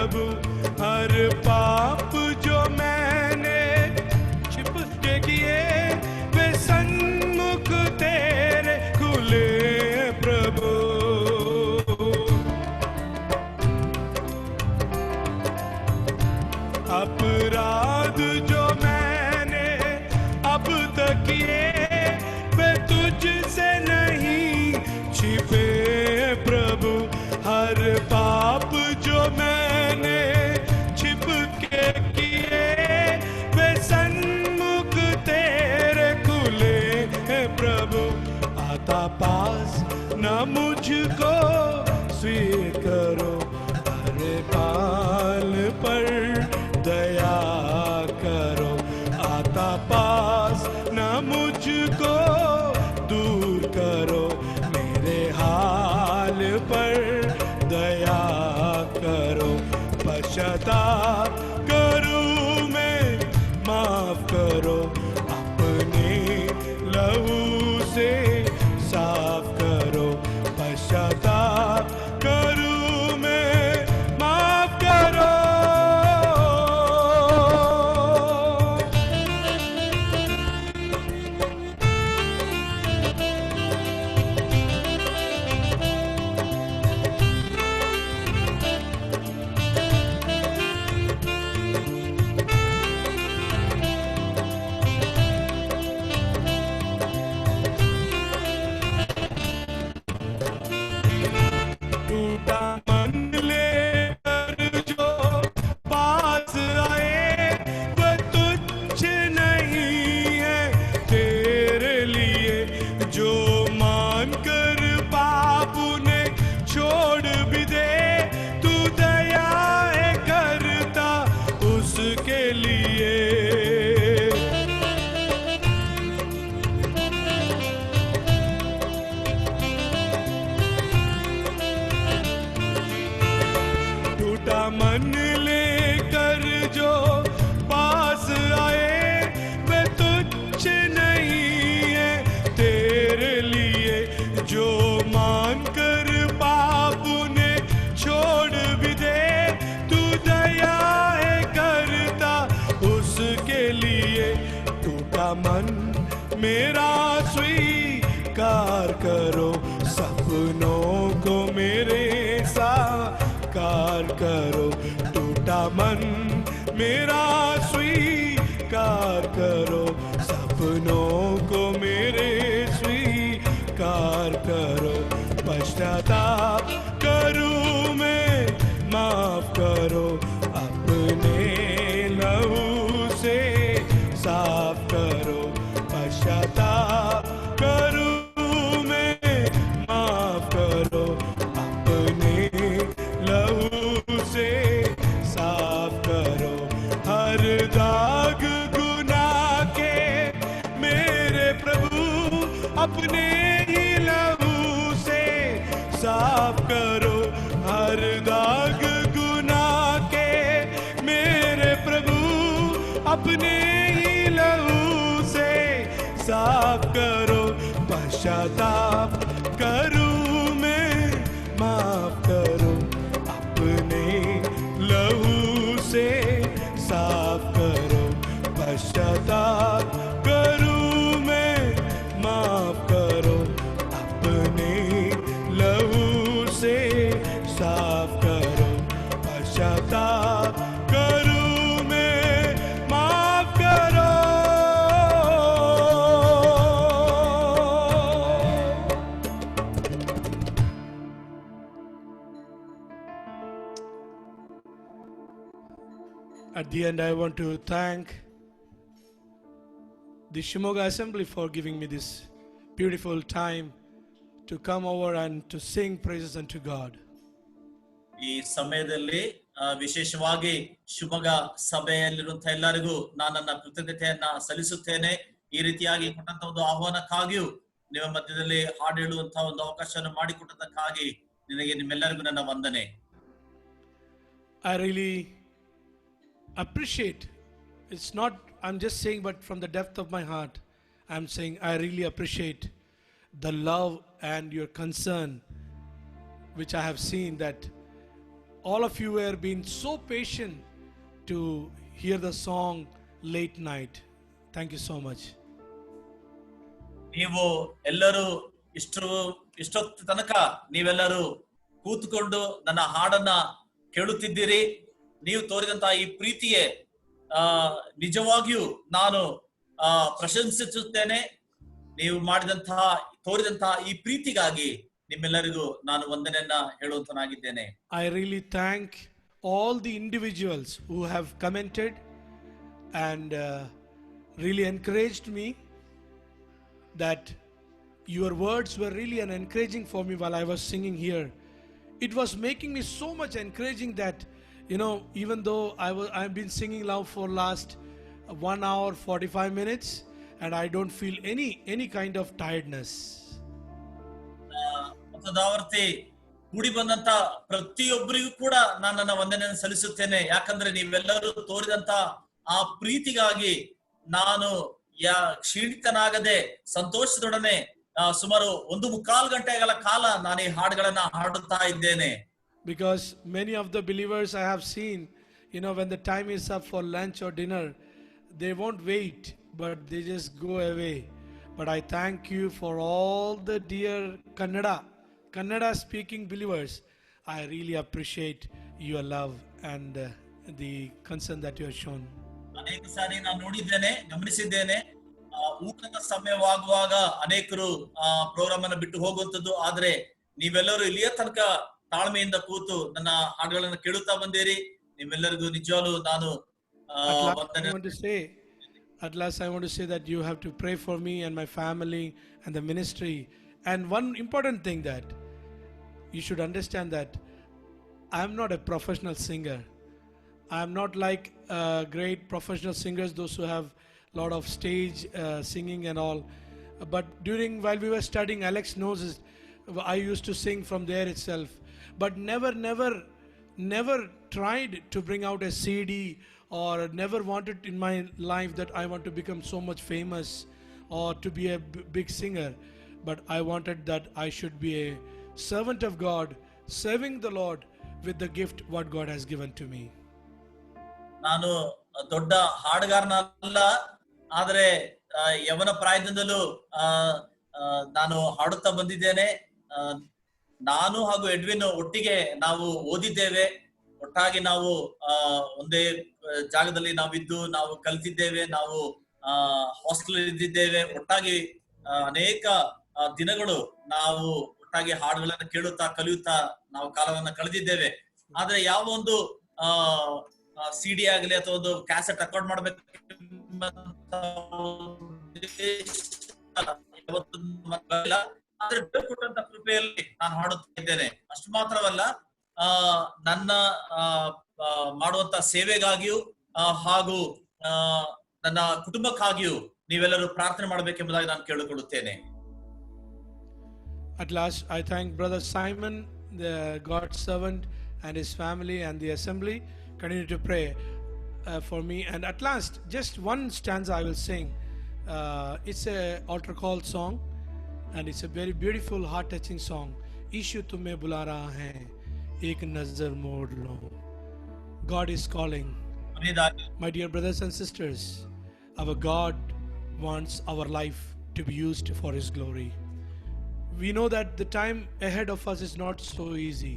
S1: प्रभु हर पाप जो मैंने छिप के किए वे सन्मुख तेरे खुले प्रभु। अपराध जो मैंने अब तक किए वे तुझसे नहीं छिपे प्रभु। हर पाप जो मैंने छिप के किए वे सन्मुख तेरे खुले प्रभु। आता पास न मुझको स्वीकार करो, हरे पाल पर दया करो। आता पास न मुझको दूर करो, मेरे हाल पर दया करो। पश्चाताप करूं मैं, माफ करो, अपने लहू से साफ करो। पश्चाताप करूं मैं, माफ करो। टूटा मन लेकर जो पास आए वह तुच्छ नहीं है तेरे लिए। जो मान कर पाप ने छोड़ भी दे, तू दया है करता उसके लिए। टूटा मन लेकर जो पास आए वे तुच्छ नहीं है तेरे लिए। जो मान कर पाप ने छोड़ भी दे, तू दया है करता उसके लिए। टूटा मन मेरा स्वीकार करो, सपनों को मेरे साकार करो। टूटा मन मेरा स्वीकार करो, सपनों को मेरे स्वीकार करो। पश्चाताप करूं मैं, माफ करो, अपने लहू से साफ करो। पश्चाताप करूं मैं, माफ करो, अपने लहू से साफ करो। हर दाग गुनाह के मेरे प्रभु अपने ही लहू से साफ करो। हर दाग गुनाह के मेरे प्रभु अपने ही लहू से साफ करो। पश्चाताप करूं मैं, माफ करो, अपने लहू से साफ करो। पश्चाताप करूं मैं, माफ करो, अपने लहू से साफ करो। पश्चाताप करूं मैं, माफ करो। At the end, I want to thank the Shimoga Assembly for giving me this beautiful time to come over and to sing praises unto God.
S2: ಈ ಸಮಯದಲ್ಲಿ ವಿಶೇಷವಾಗಿ ಶಿವಮೊಗ್ಗ ಸಭೆಯಲ್ಲಿರುವಂತಹ ಎಲ್ಲರಿಗೂ ನಾನು ನನ್ನ ಕೃತಜ್ಞತೆಯನ್ನ ಸಲ್ಲಿಸುತ್ತೇನೆ. ಈ ರೀತಿಯಾಗಿ ಕೊಟ್ಟಂತ ಒಂದು ಆಹ್ವಾನಕ್ಕಾಗಿಯೂ ನಿಮ್ಮ ಮಧ್ಯದಲ್ಲಿ ಹಾಡು ಹೇಳುವಂತಹ ಒಂದು ಅವಕಾಶವನ್ನು ಮಾಡಿಕೊಟ್ಟದಕ್ಕಾಗಿ ನಿನಗೆ ನಿಮ್ಮೆಲ್ಲರಿಗೂ ನನ್ನ ವಂದನೆ.
S1: I really appreciate. It's not I'm just saying, but from the depth of my heart, I'm saying I really appreciate the love and your concern which I have seen, that all of you were being so patient to hear the song late night. Thank you so much.
S2: ನೀವು ಎಲ್ಲರೂ ಇಷ್ಟೊತ್ತು ತನಕ ನೀವೆಲ್ಲರೂ ಕೂತ್ಕೊಂಡು ನನ್ನ ಹಾಡನ್ನ ಕೇಳುತ್ತಿದ್ದೀರಿ. ನೀವು ತೋರಿದಂತಹ ಈ ಪ್ರೀತಿಯೇ ನಿಜವಾಗಿಯೂ ನಾನು ಪ್ರಶಂಸಿಸುತ್ತೇನೆ. ನೀವು ತೋರಿದಂತಹ ಈ ಪ್ರೀತಿಗಾಗಿ ನಿಮ್ಮೆಲ್ಲರಿಗೂ ನಾನು ವಂದನೆಯನ್ನ ಹೇಳುವಂತನಾಗಿದ್ದೇನೆ.
S1: I really thank all the individuals who have commented and really encouraged me, that your words were really an encouraging for me while I was singing here. It was making me so much encouraging that, even though I've been singing now for last 1 hour 45 minutes and I don't feel any kind of tiredness.
S2: ಮತದಾವರ್ತಿ ಕೂಡಿ ಬಂದಂತ ಪ್ರತಿಯೊಬ್ಬರಿಗೂ ಕೂಡ ನಾನು ನನ್ನ ವಂದನೆಯನ್ನು ಸಲ್ಲಿಸುತ್ತೇನೆ. ಯಾಕಂದ್ರೆ ನೀವೆಲ್ಲರೂ ತೋರಿದಂತ ಆ ಪ್ರೀತಿಗಾಗಿ ನಾನು ಕ್ಷೀಣಿತನಾಗದೆ ಸಂತೋಷದೊಡನೆ ಸುಮಾರು 1.25 ಗಂಟೆಗಳ ಕಾಲ ನಾನು ಈ ಹಾಡುಗಳನ್ನ ಹಾಡುತ್ತಾ ಇದ್ದೇನೆ.
S1: Because many of the believers I have seen, when the time is up for lunch or dinner, they won't wait, but they just go away. But I thank you for all the dear Kannada speaking believers. I really appreciate your love and the concern that you have shown.
S2: ಅನೇಕ ಸಾರಿ ನಾನು ನೋಡಿದ್ದೇನೆ, ಗಮನಿಸಿದ್ದೇನೆ. ಊಟದ ಸಮಯವಾಗುವಾಗ ಅನೇಕರು program ಅನ್ನು ಬಿಟ್ಟು ಹೋಗುವಂತದ್ದು. ಆದ್ರೆ ನೀವೆಲ್ಲರೂ ಇಲ್ಲಿಯ ತನಕ ತಾಳ್ಮೆಯಿಂದ ಕೂತು ನನ್ನ ಹಾಡುಗಳನ್ನು ಕೇಳುತ್ತಾ ಬಂದಿರಿ. ನಿಮ್ಮೆಲ್ಲರಿಗೂ ನಿಜವಾಗ್ಲೂ ನಾನು
S1: At last I want to say that you have to pray for me and my family and the ministry. And one important thing that you should understand, that I am not a professional singer. I am not like great professional singers, those who have a lot of stage singing and all. But while we were studying, Alex knows it, I used to sing from there itself. But never tried to bring out a CD, or never wanted in my life that I want to become so much famous or to be a big singer. But I wanted that I should be a servant of God, serving the Lord with the gift what God has given to me.
S2: ನಾನು ದೊಡ್ಡ ಹಾಡುಗಾರನಲ್ಲ, ಆದ್ರೆ ಯವನ ಪ್ರಾಯದಿಂದಲೂ ನಾನು ಹಾಡುತ್ತಾ ಬಂದಿದ್ದೇನೆ. ನಾನು ಹಾಗೂ Edwin ಒಟ್ಟಿಗೆ ನಾವು ಓದಿದ್ದೇವೆ, ಒಟ್ಟಾಗಿ ನಾವು ಒಂದೇ ಜಾಗದಲ್ಲಿ ನಾವಿದ್ದು ನಾವು ಕಲಿತಿದ್ದೇವೆ, ನಾವು ಹಾಸ್ಟೆಲ್ ಇದ್ದಿದ್ದೇವೆ, ಒಟ್ಟಾಗಿ ಅನೇಕ ದಿನಗಳು ನಾವು ಒಟ್ಟಾಗಿ ಹಾಡುಗಳನ್ನ ಕೇಳುತ್ತಾ ಕಲಿಯುತ್ತಾ ನಾವು ಕಾಲವನ್ನ ಕಳೆದಿದ್ದೇವೆ. ಆದ್ರೆ ಯಾವ ಒಂದು ಸಿಡಿ ಆಗಲಿ ಅಥವಾ ಒಂದು ಕ್ಯಾಸೆಟ್ ರೆಕಾರ್ಡ್ ಮಾಡ್ಬೇಕು ಆದ್ರೆ ಕೊಟ್ಟಂತ ಕೃಪೆಯಲ್ಲಿ ನಾನು ಹಾಡುತ್ತಾ ಇದ್ದೇನೆ. ಅಷ್ಟು ಮಾತ್ರವಲ್ಲ, ನನ್ನ ಮಾಡುವಂತ ಸೇವೆಗಾಗಿಯೂ ಹಾಗೂ ನನ್ನ ಕುಟುಂಬಕ್ಕಾಗಿಯೂ ನೀವೆಲ್ಲರೂ ಪ್ರಾರ್ಥನೆ ಮಾಡಬೇಕೆಂಬುದಾಗಿ ನಾನು ಕೇಳಿಕೊಳ್ಳುತ್ತೇನೆ.
S1: At last I thank Brother Simon, the God's servant, and his family and the assembly. Continue to pray for me. And at last, just one stanza I will sing. It's a altar call song, and it's a very beautiful, heart-touching song. Ishu tumhe bula raha hai, ek nazar mod lo. God is calling. My dear brothers and sisters, our God wants our life to be used for His glory. We know that the time ahead of us is not so easy.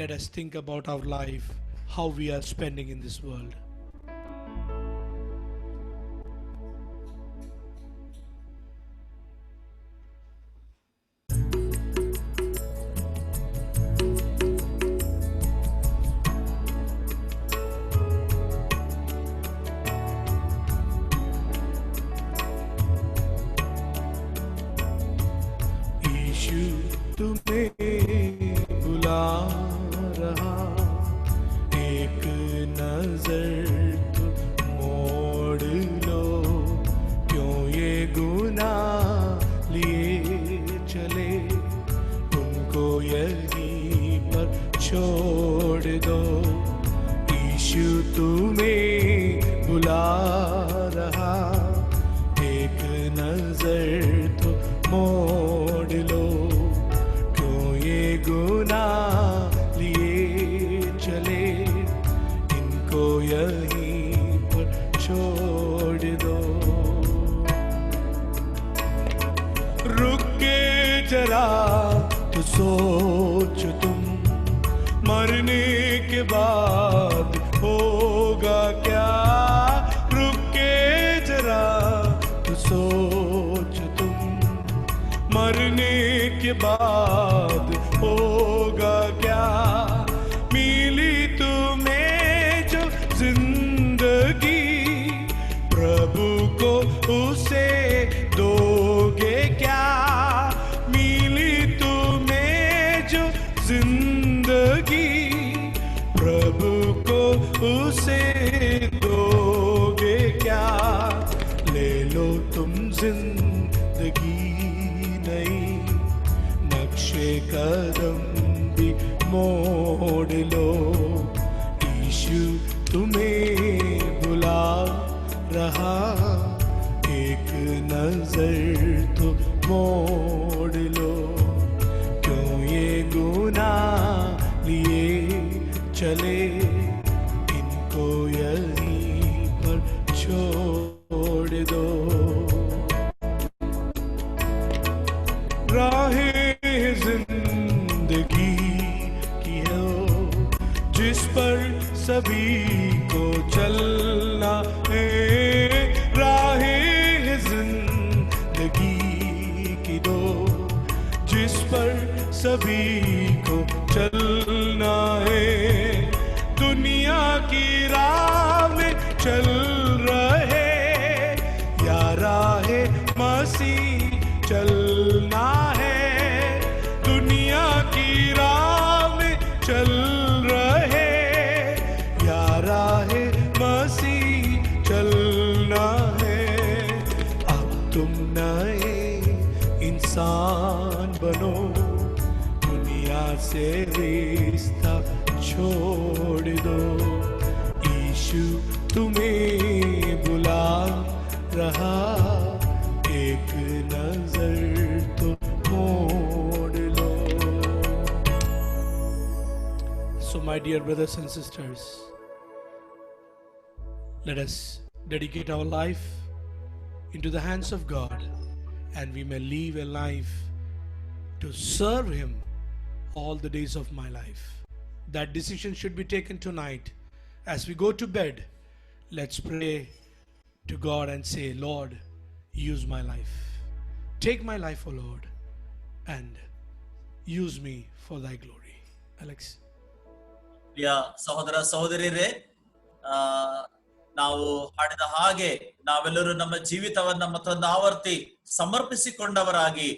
S1: Let us think about our life, how we are spending in this world. छोड़ दो, यीशु तुम्हें बुला रहा, एक नजर तो मोड़ लो, क्यों ये गुनाह लिए यहीं पर छोड़ दो। रुक के जरा तो सोच तुम, मरने के बाद होगा क्या। रुक के जरा तो सोच तुम, मरने के बाद होगा क्या। मिली तुम्हें जो जिंदगी, प्रभु को उसे दोगे क्या। मिली तुम्हें जो जिंदगी, प्रभु को उसे दोगे क्या। ले लो तुम जिंदगी नई, नक्शे कदम भी मोड़ लो। यीशु तुम्हें बुला रहा, एक नजर तो मोड़ लो। क्यों ये गुनाह लिए चले, इनको यहीं पर छोड़ दो। राहें जिंदगी की हो, जिस पर सभी को चलना है। राहें जिंदगी की दो, जिस पर सभी को चलना है। दुनिया की राह में चल रहे, या राहे मसीह चलना है। दुनिया की राह में चल रहे, या राहे मसीह चलना है। अब तुम नए इंसान बनो, दुनिया से रिश्ता छोड़ दो। यीशु तुम्हें बुला रहा, एक नजर तो मोड़ लो। So my dear brothers and sisters, let us dedicate our life into the hands of God, and we may live a life to serve Him all the days of my life. That decision should be taken tonight. As we go to bed, let's pray to God and say, Lord, use my life. Take my life, O Lord, and use me for thy glory. Alex.
S2: ಪ್ರಿಯ ಸಹೋದರ ಸಹೋದರಿಯರೇ, ನಾವು ಹಾಡಿದ ಹಾಗೆ ನಾವೆಲ್ಲರೂ ನಮ್ಮ ಜೀವಿತವನ್ನ ಮತ್ತೊಂದು ಆವರ್ತಿ ಸಮರ್ಪಿಸಿಕೊಂಡವರಾಗಿ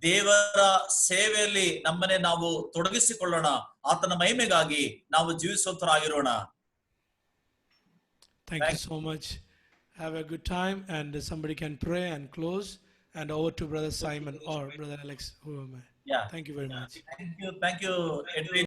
S2: ದೇವರ ಸೇವೆಯಲ್ಲಿ ನಮ್ಮನ್ನೇ ನಾವು ತೊಡಗಿಸಿಕೊಳ್ಳೋಣ. ಆತನ ಮಹಿಮೆಗಾಗಿ ನಾವು ಜೀವಿಸುವಂತರಾಗಿರೋಣ.
S1: Thank you so much. Have a good time, and somebody can pray and close. And over to Brother Simon or Brother Alex. Who am I?
S2: Yeah.
S1: Thank you very much.
S2: Thank you, Edwin.